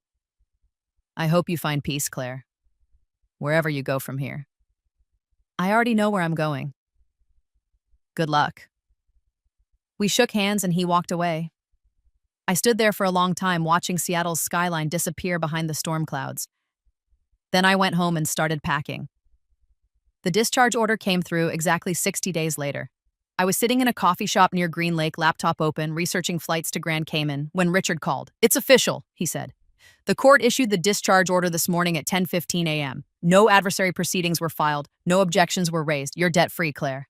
I hope you find peace, Claire. Wherever you go from here. I already know where I'm going. Good luck. We shook hands and he walked away. I stood there for a long time watching Seattle's skyline disappear behind the storm clouds. Then I went home and started packing. The discharge order came through exactly 60 days later. I was sitting in a coffee shop near Green Lake, laptop open, researching flights to Grand Cayman, when Richard called. It's official, he said. The court issued the discharge order this morning at 10:15 a.m. No adversary proceedings were filed. No objections were raised. You're debt-free, Claire.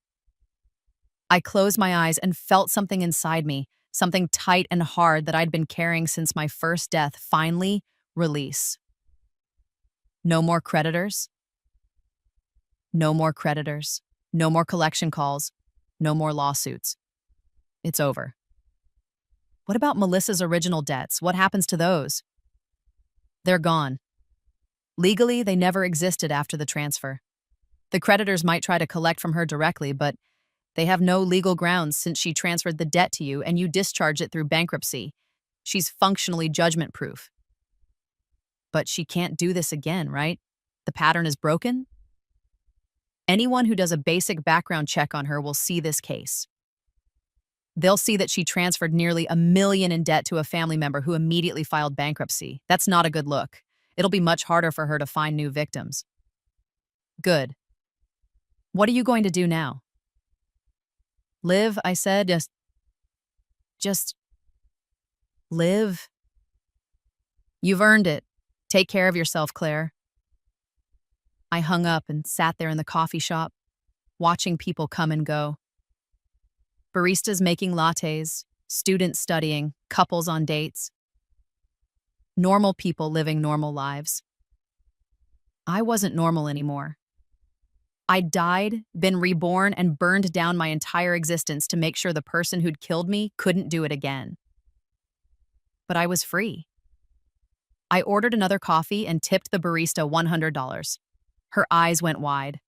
I closed my eyes and felt something inside me, something tight and hard that I'd been carrying since my first death, finally release. No more creditors. No more creditors. No more collection calls. No more lawsuits. It's over. What about Melissa's original debts? What happens to those? They're gone. Legally, they never existed after the transfer. The creditors might try to collect from her directly, but They have no legal grounds since she transferred the debt to you and you discharged it through bankruptcy. She's functionally judgment proof. But she can't do this again, right? The pattern is broken? Anyone who does a basic background check on her will see this case. They'll see that she transferred nearly $1 million in debt to a family member who immediately filed bankruptcy. That's not a good look. It'll be much harder for her to find new victims. Good. What are you going to do now? Live, I said. Just live. You've earned it. Take care of yourself, Claire. I hung up and sat there in the coffee shop, watching people come and go. Baristas making lattes, students studying, couples on dates. Normal people living normal lives. I wasn't normal anymore. I'd died, been reborn, and burned down my entire existence to make sure the person who'd killed me couldn't do it again. But I was free. I ordered another coffee and tipped the barista $100. Her eyes went wide.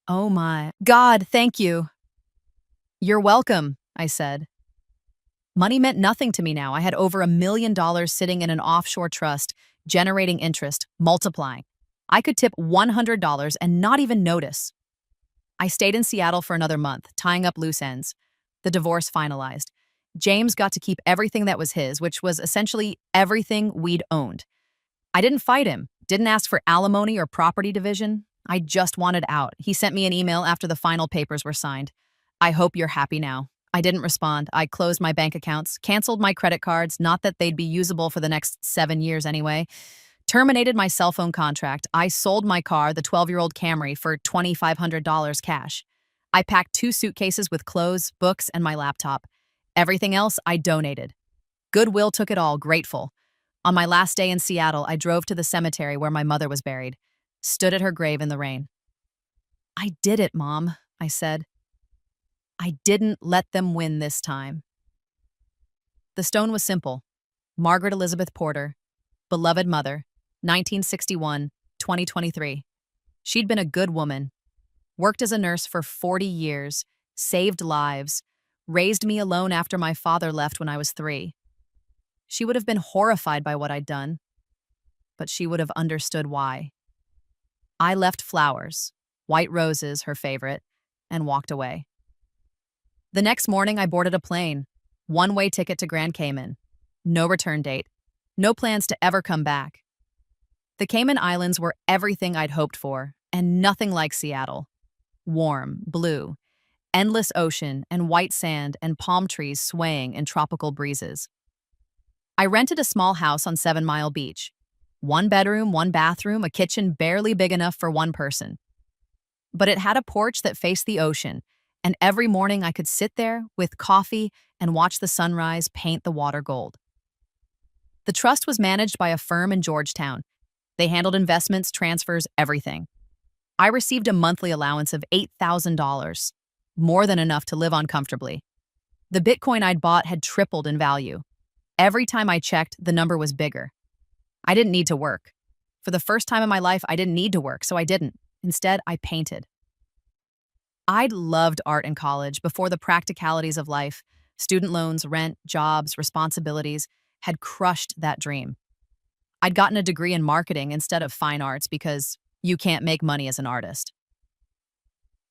Oh my God, thank you. You're welcome, I said. Money meant nothing to me now. I had over $1 million sitting in an offshore trust, generating interest, multiplying. I could tip $100 and not even notice. I stayed in Seattle for another month, tying up loose ends. The divorce finalized. James got to keep everything that was his, which was essentially everything we'd owned. I didn't fight him, didn't ask for alimony or property division. I just wanted out. He sent me an email after the final papers were signed. I hope you're happy now. I didn't respond. I closed my bank accounts, canceled my credit cards, not that they'd be usable for the next 7 years anyway. Terminated my cell phone contract. I sold my car, the 12-year-old Camry, for $2,500 cash. I packed 2 suitcases with clothes, books, and my laptop. Everything else I donated. Goodwill took it all, grateful. On my last day in Seattle, I drove to the cemetery where my mother was buried, stood at her grave in the rain. I did it, Mom, I said. I didn't let them win this time. The stone was simple. Margaret Elizabeth Porter, beloved mother, 1961, 2023. She'd been a good woman, worked as a nurse for 40 years, saved lives, raised me alone after my father left when I was 3. She would have been horrified by what I'd done, but she would have understood why. I left flowers, white roses, her favorite, and walked away. The next morning, I boarded a plane, one-way ticket to Grand Cayman. No return date, no plans to ever come back. The Cayman Islands were everything I'd hoped for, and nothing like Seattle. Warm, blue, endless ocean, and white sand and palm trees swaying in tropical breezes. I rented a small house on 7 Mile Beach. 1 bedroom, 1 bathroom, a kitchen barely big enough for 1 person. But it had a porch that faced the ocean, and every morning I could sit there with coffee and watch the sunrise paint the water gold. The trust was managed by a firm in Georgetown. They handled investments, transfers, everything. I received a monthly allowance of $8,000, more than enough to live on comfortably. The Bitcoin I'd bought had tripled in value. Every time I checked, the number was bigger. I didn't need to work. For the first time in my life, I didn't need to work, so I didn't. Instead, I painted. I'd loved art in college before the practicalities of life, student loans, rent, jobs, responsibilities, had crushed that dream. I'd gotten a degree in marketing instead of fine arts because you can't make money as an artist.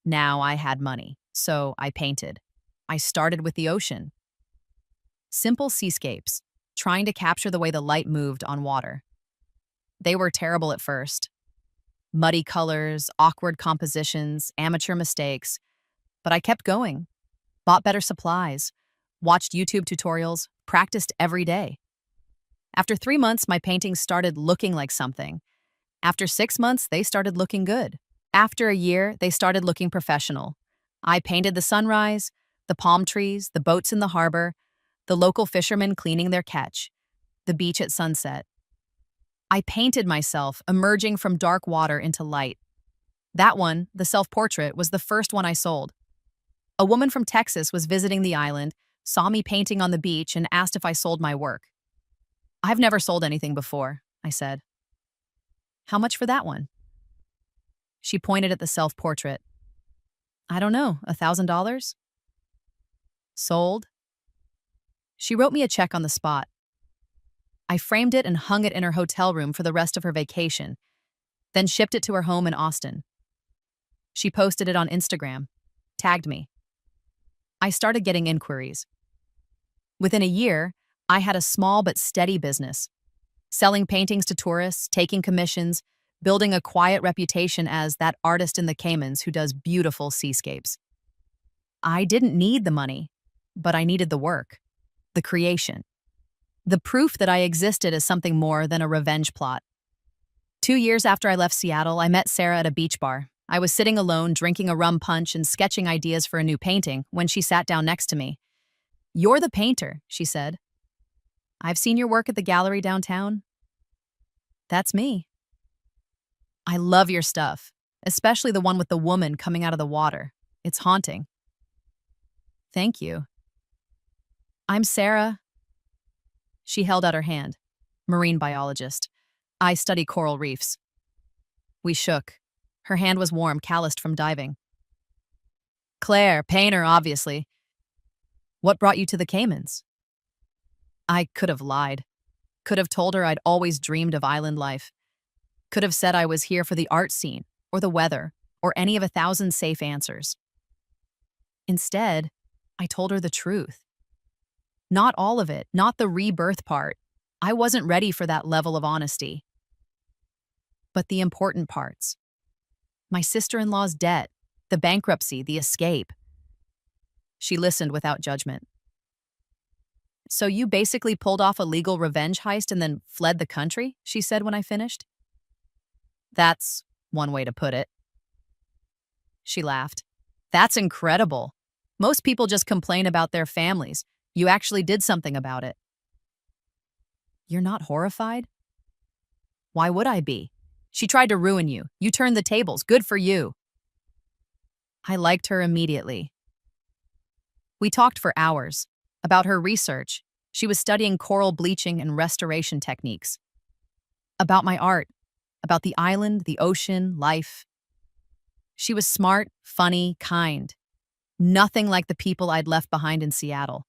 Now I had money, so I painted. I started with the ocean. Simple seascapes, trying to capture the way the light moved on water. They were terrible at first. Muddy colors, awkward compositions, amateur mistakes. But I kept going, bought better supplies, watched YouTube tutorials, practiced every day. After 3 months, my paintings started looking like something. After 6 months, they started looking good. After a year, they started looking professional. I painted the sunrise, the palm trees, the boats in the harbor, the local fishermen cleaning their catch, the beach at sunset. I painted myself emerging from dark water into light. That one, the self-portrait, was the first one I sold. A woman from Texas was visiting the island, saw me painting on the beach, and asked if I sold my work. I've never sold anything before, I said. How much for that one? She pointed at the self-portrait. I don't know, $1,000? Sold? She wrote me a check on the spot. I framed it and hung it in her hotel room for the rest of her vacation, then shipped it to her home in Austin. She posted it on Instagram, tagged me. I started getting inquiries. Within a year, I had a small but steady business, selling paintings to tourists, taking commissions, building a quiet reputation as that artist in the Caymans who does beautiful seascapes. I didn't need the money, but I needed the work, the creation, the proof that I existed as something more than a revenge plot. 2 years after I left Seattle, I met Sarah at a beach bar. I was sitting alone, drinking a rum punch and sketching ideas for a new painting when she sat down next to me. "You're the painter," she said. "I've seen your work at the gallery downtown." "That's me." "I love your stuff, especially the one with the woman coming out of the water. It's haunting." "Thank you." "I'm Sarah." She held out her hand. "Marine biologist. I study coral reefs." We shook. Her hand was warm, calloused from diving. "Claire, painter, obviously. What brought you to the Caymans?" I could have lied. Could have told her I'd always dreamed of island life. Could have said I was here for the art scene, or the weather, or any of 1,000 safe answers. Instead, I told her the truth. Not all of it, not the rebirth part. I wasn't ready for that level of honesty. But the important parts. My sister-in-law's debt, the bankruptcy, the escape. She listened without judgment. "So you basically pulled off a legal revenge heist and then fled the country?" she said when I finished. "That's one way to put it." She laughed. "That's incredible. Most people just complain about their families. You actually did something about it." "You're not horrified?" "Why would I be? She tried to ruin you. You turned the tables. Good for you." I liked her immediately. We talked for hours about her research. She was studying coral bleaching and restoration techniques. About my art, about the island, the ocean, life. She was smart, funny, kind. Nothing like the people I'd left behind in Seattle.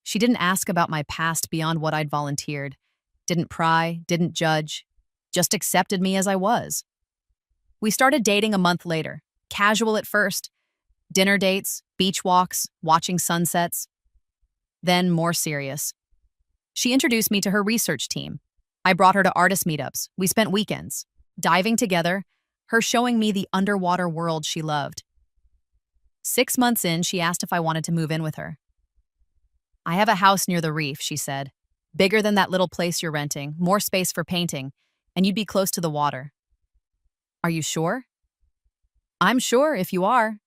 She didn't ask about my past beyond what I'd volunteered, didn't pry, didn't judge, just accepted me as I was. We started dating a month later, casual at first, dinner dates, beach walks, watching sunsets. Then more serious. She introduced me to her research team. I brought her to artist meetups. We spent weekends, diving together, her showing me the underwater world she loved. 6 months in, she asked if I wanted to move in with her. "I have a house near the reef," she said. "Bigger than that little place you're renting, more space for painting, and you'd be close to the water." "Are you sure?" "I'm sure, if you are."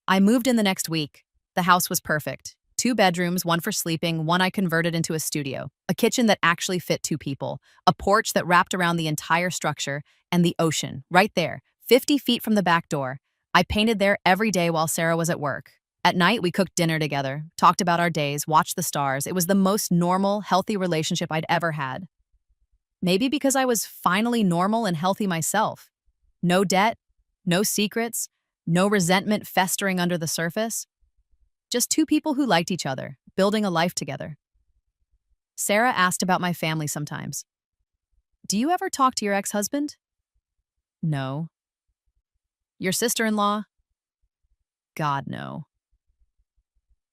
I moved in the next week. The house was perfect. 2 bedrooms, one for sleeping, one I converted into a studio, a kitchen that actually fit 2 people, a porch that wrapped around the entire structure, and the ocean, right there, 50 feet from the back door. I painted there every day while Sarah was at work. At night, we cooked dinner together, talked about our days, watched the stars. It was the most normal, healthy relationship I'd ever had. Maybe because I was finally normal and healthy myself. No debt, no secrets, no resentment festering under the surface. Just 2 people who liked each other, building a life together. Sarah asked about my family sometimes. "Do you ever talk to your ex-husband?" "No." "Your sister-in-law?" "God, no."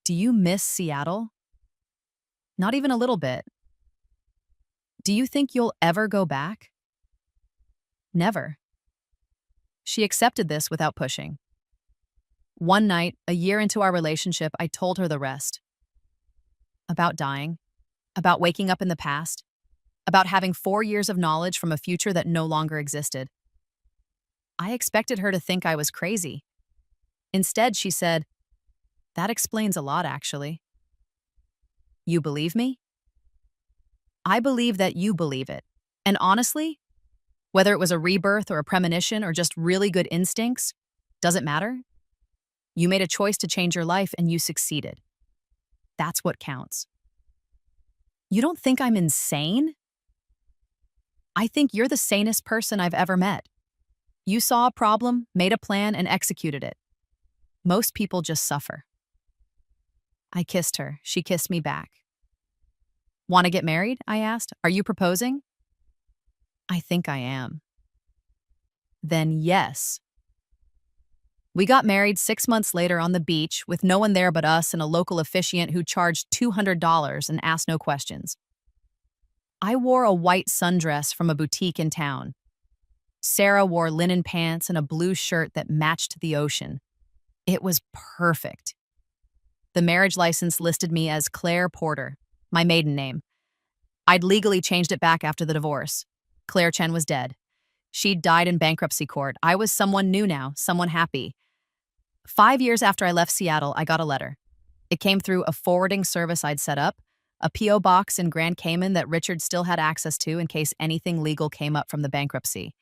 "Do you miss Seattle?" "Not even a little bit." "Do you think you'll ever go back?" "Never." She accepted this without pushing. One night, a year into our relationship, I told her the rest. About dying, about waking up in the past, about having 4 years of knowledge from a future that no longer existed. I expected her to think I was crazy. Instead, she said, "That explains a lot, actually." "You believe me?" "I believe that you believe it. And honestly, whether it was a rebirth or a premonition or just really good instincts, does it matter? You made a choice to change your life and you succeeded. That's what counts." "You don't think I'm insane?" "I think you're the sanest person I've ever met. You saw a problem, made a plan, and executed it. Most people just suffer. I kissed her. She kissed me back. Want to get married? I asked. Are you proposing? I think I am. Then yes. We got married 6 months later on the beach with no one there but us and a local officiant who charged $200 and asked no questions. I wore a white sundress from a boutique in town. Sarah wore linen pants and a blue shirt that matched the ocean. It was perfect. The marriage license listed me as Claire Porter, my maiden name. I'd legally changed it back after the divorce. Claire Chen was dead. She'd died in bankruptcy court. I was someone new now, someone happy. 5 years after I left Seattle, I got a letter. It came through a forwarding service I'd set up, a P.O. box in Grand Cayman that Richard still had access to in case anything legal came up from the bankruptcy.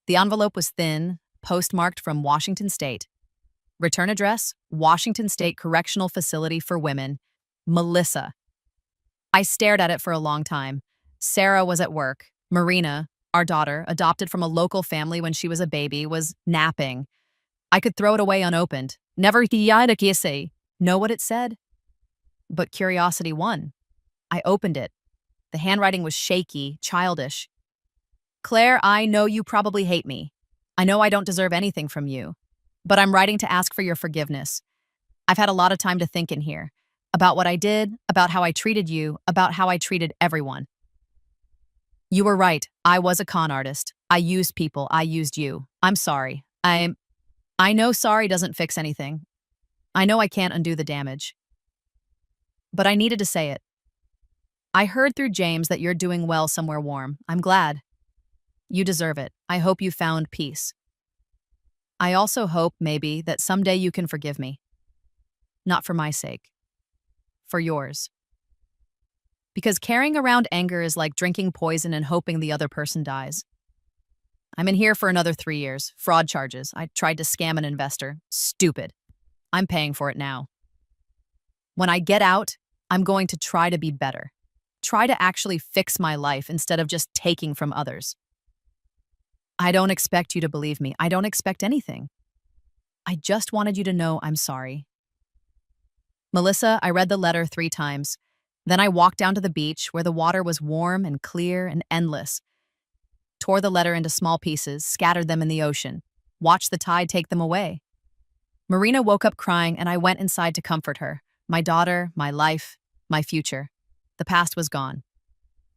The envelope was thin, postmarked from Washington State. Return address, Washington State Correctional Facility for Women, Melissa. I stared at it for a long time. Sarah was at work. Marina, our daughter, adopted from a local family when she was a baby, was napping. I could throw it away unopened. Never know what it said. But curiosity won. I opened it. The handwriting was shaky, childish. Claire, I know you probably hate me. I know I don't deserve anything from you. But I'm writing to ask for your forgiveness. I've had a lot of time to think in here. About what I did, about how I treated you, about how I treated everyone. You were right. I was a con artist. I used people. I used you. I'm sorry. I know sorry doesn't fix anything. I know I can't undo the damage. But I needed to say it. I heard through James that you're doing well somewhere warm. I'm glad. You deserve it. I hope you found peace. I also hope, maybe, that someday you can forgive me. Not for my sake. For yours. Because carrying around anger is like drinking poison and hoping the other person dies. I'm in here for another 3 years. Fraud charges. I tried to scam an investor. Stupid. I'm paying for it now. When I get out, I'm going to try to be better. Try to actually fix my life instead of just taking from others. I don't expect you to believe me. I don't expect anything. I just wanted you to know I'm sorry. Melissa, I read the letter 3 times. Then I walked down to the beach where the water was warm and clear and endless. Tore the letter into small pieces, scattered them in the ocean. Watched the tide take them away. Marina woke up crying and I went inside to comfort her. My daughter, my life, my future. The past was gone.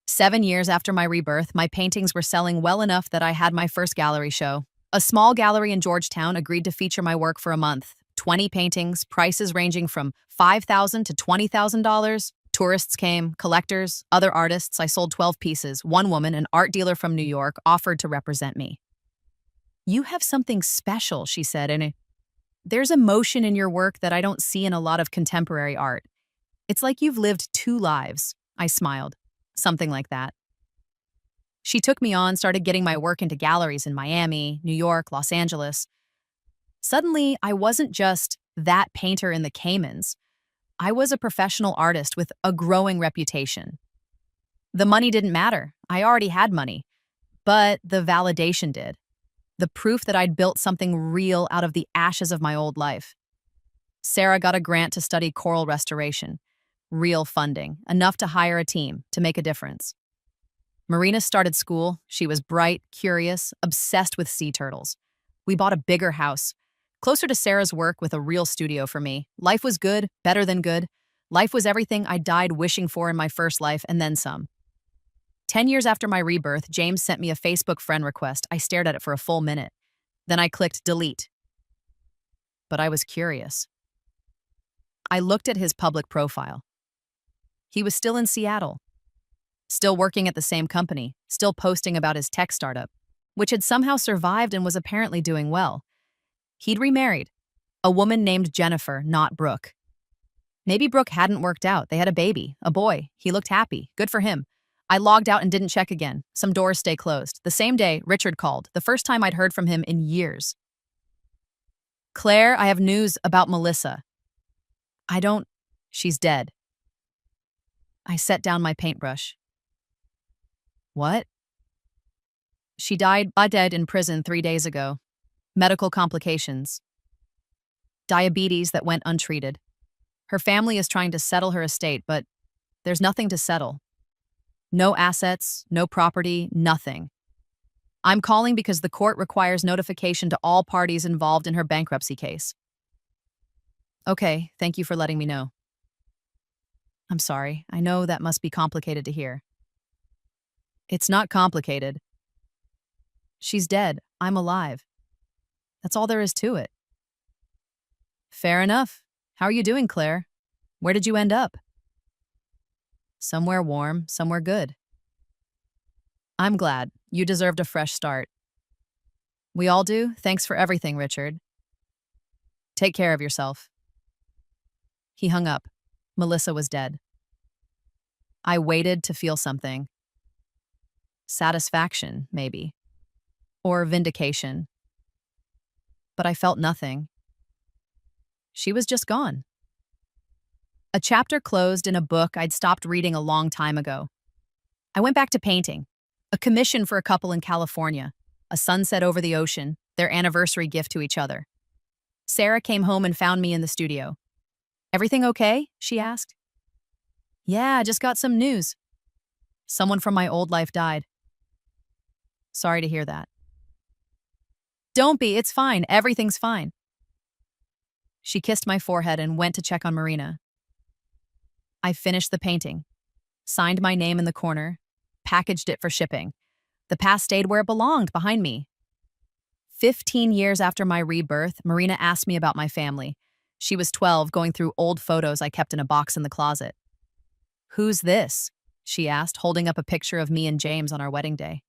7 years after my rebirth, my paintings were selling well enough that I had my first gallery show. A small gallery in Georgetown agreed to feature my work for a month. 20 paintings, prices ranging from $5,000 to $20,000. Tourists came, collectors, other artists. I sold 12 pieces. One woman, an art dealer from New York, offered to represent me. You have something special, she said, and there's emotion in your work that I don't see in a lot of contemporary art. It's like you've lived 2 lives. I smiled. Something like that. She took me on, started getting my work into galleries in Miami, New York, Los Angeles. Suddenly, I wasn't just that painter in the Caymans. I was a professional artist with a growing reputation. The money didn't matter. I already had money. But the validation did. The proof that I'd built something real out of the ashes of my old life. Sarah got a grant to study coral restoration. Real funding, enough to hire a team, to make a difference. Marina started school. She was bright, curious, obsessed with sea turtles. We bought a bigger house, closer to Sarah's work with a real studio for me. Life was good, better than good. Life was everything I died wishing for in my first life, and then some. 10 years after my rebirth, James sent me a Facebook friend request. I stared at it for a full minute. Then I clicked delete. But I was curious. I looked at his public profile. He was still in Seattle, still working at the same company, still posting about his tech startup, which had somehow survived and was apparently doing well. He'd remarried, a woman named Jennifer, not Brooke. Maybe Brooke hadn't worked out. They had a baby, a boy. He looked happy. Good for him. I logged out and didn't check again. Some doors stay closed. The same day, Richard called, the first time I'd heard from him in years. Claire, I have news about Melissa. She's dead. I set down my paintbrush. What? She died dead in prison 3 days ago. Medical complications. diabetes that went untreated. Her family is trying to settle her estate, but there's nothing to settle. No assets, no property, nothing. I'm calling because the court requires notification to all parties involved in her bankruptcy case. Okay, thank you for letting me know. I'm sorry. I know that must be complicated to hear. It's not complicated. She's dead. I'm alive. That's all there is to it. Fair enough. How are you doing, Claire? Where did you end up? Somewhere warm, somewhere good. I'm glad. You deserved a fresh start. We all do. Thanks for everything, Richard. Take care of yourself. He hung up. Melissa was dead. I waited to feel something. Satisfaction, maybe. Or vindication. But I felt nothing. She was just gone. A chapter closed in a book I'd stopped reading a long time ago. I went back to painting. A commission for a couple in California. A sunset over the ocean, their anniversary gift to each other. Sarah came home and found me in the studio. Everything okay? She asked. Yeah, I just got some news. Someone from my old life died. Sorry to hear that. Don't be, it's fine. Everything's fine. She kissed my forehead and went to check on Marina. I finished the painting, signed my name in the corner, packaged it for shipping. The past stayed where it belonged, behind me. 15 years after my rebirth, Marina asked me about my family. She was 12, going through old photos I kept in a box in the closet. Who's this? She asked, holding up a picture of me and James on our wedding day.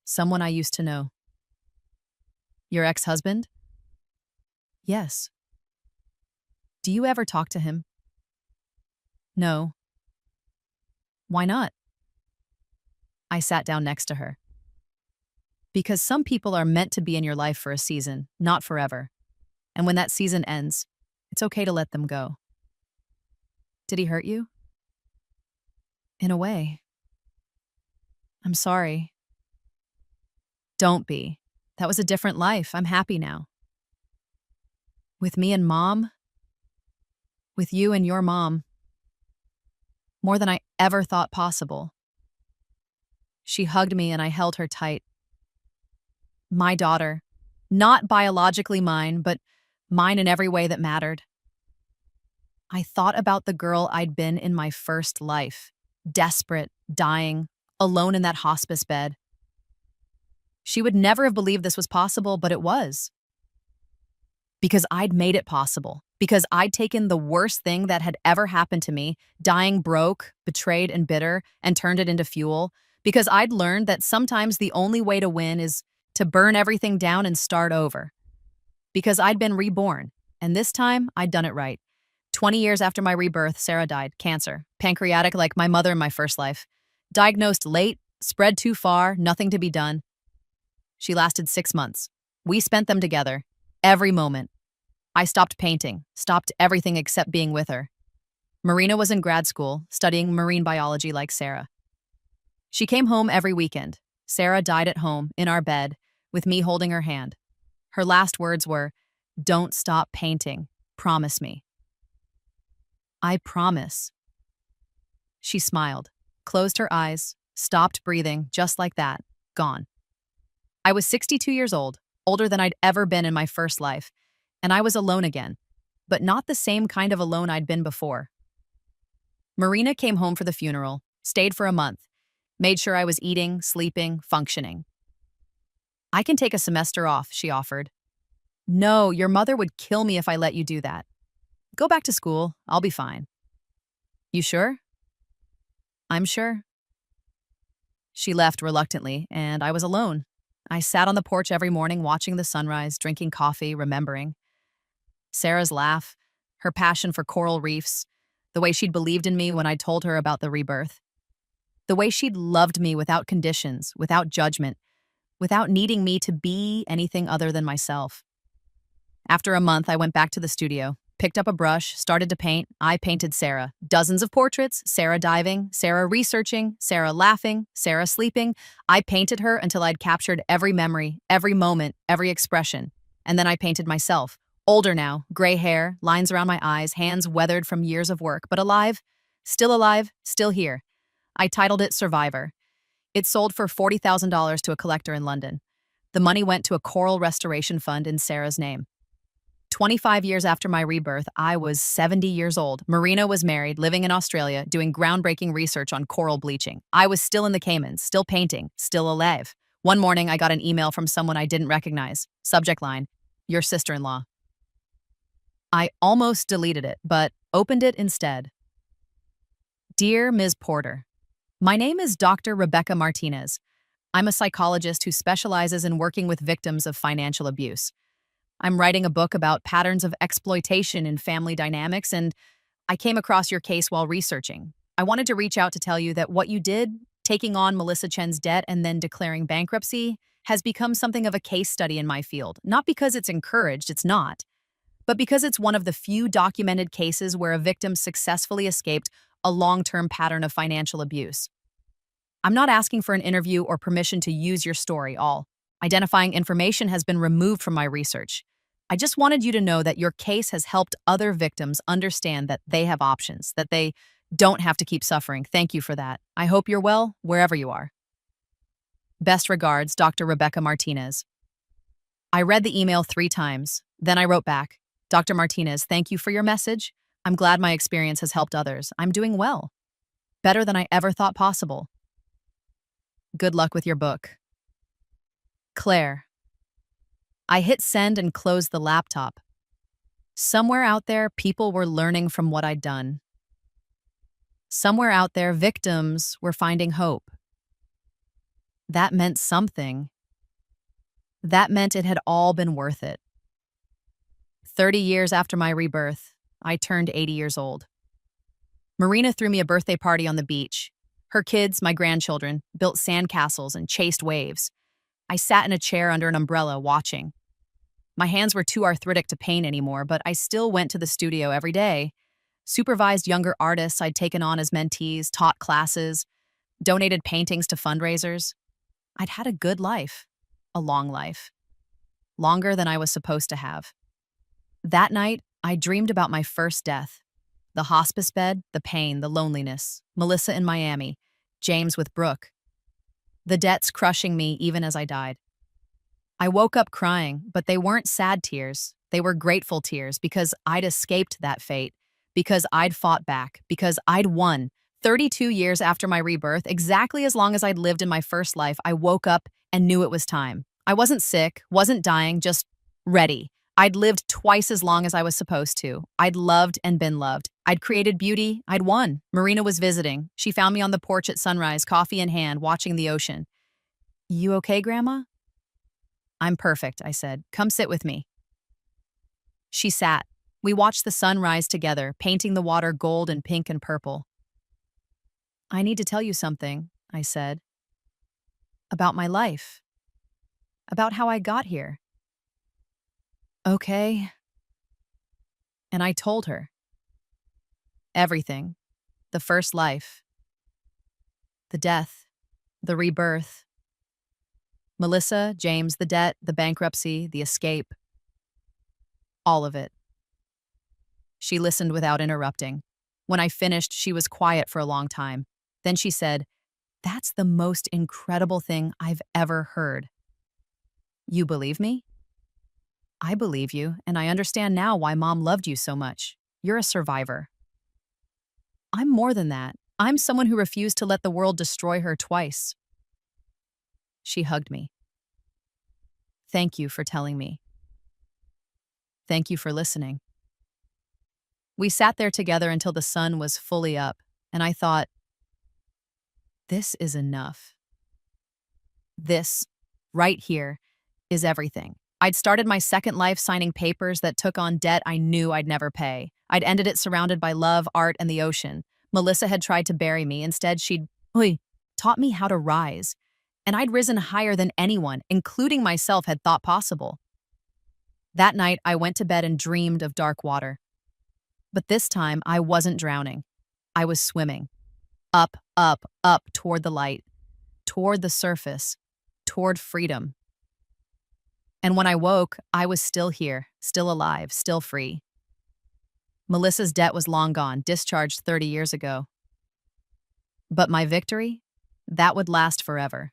Someone I used to know. Your ex-husband? Yes. Do you ever talk to him? No. Why not? I sat down next to her. Because some people are meant to be in your life for a season, not forever. And when that season ends, it's okay to let them go. Did he hurt you? In a way. I'm sorry. Don't be. That was a different life. I'm happy now. With me and Mom? With you and your mom. More than I ever thought possible. She hugged me and I held her tight. My daughter. Not biologically mine, but mine in every way that mattered. I thought about the girl I'd been in my first life. Desperate, dying, alone in that hospice bed. She would never have believed this was possible, but it was. Because I'd made it possible. Because I'd taken the worst thing that had ever happened to me, dying broke, betrayed and bitter, and turned it into fuel. Because I'd learned that sometimes the only way to win is to burn everything down and start over. Because I'd been reborn, and this time I'd done it right. 20 years after my rebirth, Sarah died, cancer, pancreatic like my mother in my first life. Diagnosed late, spread too far, nothing to be done. She lasted 6 months. We spent them together, every moment. I stopped painting, stopped everything except being with her. Marina was in grad school, studying marine biology like Sarah. She came home every weekend. Sarah died at home, in our bed, with me holding her hand. Her last words were, "Don't stop painting. Promise me." I promise. She smiled, closed her eyes, stopped breathing, just like that, gone. I was 62 years old, older than I'd ever been in my first life, and I was alone again, but not the same kind of alone I'd been before. Marina came home for the funeral, stayed for a month, made sure I was eating, sleeping, functioning. I can take a semester off, she offered. No, your mother would kill me if I let you do that. Go back to school, I'll be fine. You sure? I'm sure. She left reluctantly, and I was alone. I sat on the porch every morning watching the sunrise, drinking coffee, remembering. Sarah's laugh, her passion for coral reefs, the way she'd believed in me when I told her about the rebirth. The way she'd loved me without conditions, without judgment, without needing me to be anything other than myself. After a month, I went back to the studio, picked up a brush, started to paint. I painted Sarah. Dozens of portraits, Sarah diving, Sarah researching, Sarah laughing, Sarah sleeping. I painted her until I'd captured every memory, every moment, every expression. And then I painted myself, Older now, gray hair, lines around my eyes, hands weathered from years of work, but alive, still here. I titled it Survivor. It sold for $40,000 to a collector in London. The money went to a coral restoration fund in Sarah's name. 25 years after my rebirth, I was 70 years old. Marina was married, living in Australia, doing groundbreaking research on coral bleaching. I was still in the Caymans, still painting, still alive. One morning, I got an email from someone I didn't recognize. Subject line, your sister-in-law. I almost deleted it, but opened it instead. Dear Ms. Porter, my name is Dr. Rebecca Martinez. I'm a psychologist who specializes in working with victims of financial abuse. I'm writing a book about patterns of exploitation in family dynamics, and I came across your case while researching. I wanted to reach out to tell you that what you did, taking on Melissa Chen's debt and then declaring bankruptcy, has become something of a case study in my field. Not because it's encouraged, it's not, but because it's one of the few documented cases where a victim successfully escaped a long-term pattern of financial abuse. I'm not asking for an interview or permission to use your story. All identifying information has been removed from my research. I just wanted you to know that your case has helped other victims understand that they have options, that they don't have to keep suffering. Thank you for that. I hope you're well, wherever you are. Best regards, Dr. Rebecca Martinez. I read the email 3 times. Then I wrote back, Dr. Martinez, thank you for your message. I'm glad my experience has helped others. I'm doing well. Better than I ever thought possible. Good luck with your book. Claire. I hit send and closed the laptop. Somewhere out there, people were learning from what I'd done. Somewhere out there, victims were finding hope. That meant something. That meant it had all been worth it. 30 years after my rebirth, I turned 80 years old. Marina threw me a birthday party on the beach. Her kids, my grandchildren, built sandcastles and chased waves. I sat in a chair under an umbrella watching. My hands were too arthritic to paint anymore, but I still went to the studio every day, supervised younger artists I'd taken on as mentees, taught classes, donated paintings to fundraisers. I'd had a good life, a long life, longer than I was supposed to have. That night, I dreamed about my first death. The hospice bed, the pain, the loneliness, Melissa in Miami, James with Brooke. The debts crushing me even as I died. I woke up crying, but they weren't sad tears. They were grateful tears because I'd escaped that fate, because I'd fought back, because I'd won. 32 years after my rebirth, exactly as long as I'd lived in my first life, I woke up and knew it was time. I wasn't sick, wasn't dying, just ready. I'd lived twice as long as I was supposed to. I'd loved and been loved. I'd created beauty. I'd won. Marina was visiting. She found me on the porch at sunrise, coffee in hand, watching the ocean. You okay, Grandma? I'm perfect, I said. Come sit with me. She sat. We watched the sun rise together, painting the water gold and pink and purple. I need to tell you something, I said. About my life. About how I got here. Okay. And I told her. Everything. The first life. The death. The rebirth. Melissa, James, the debt, the bankruptcy, the escape. All of it. She listened without interrupting. When I finished, she was quiet for a long time. Then she said, "That's the most incredible thing I've ever heard." You believe me? I believe you, and I understand now why Mom loved you so much. You're a survivor. I'm more than that. I'm someone who refused to let the world destroy her twice. She hugged me. Thank you for telling me. Thank you for listening. We sat there together until the sun was fully up, and I thought, this is enough. This, right here, is everything. I'd started my second life signing papers that took on debt I knew I'd never pay. I'd ended it surrounded by love, art, and the ocean. Melissa had tried to bury me. Instead, she'd taught me how to rise. And I'd risen higher than anyone, including myself, had thought possible. That night, I went to bed and dreamed of dark water. But this time, I wasn't drowning. I was swimming. Up, up, up toward the light, toward the surface, toward freedom. And when I woke, I was still here, still alive, still free. Melissa's debt was long gone, discharged 30 years ago. But my victory? That would last forever.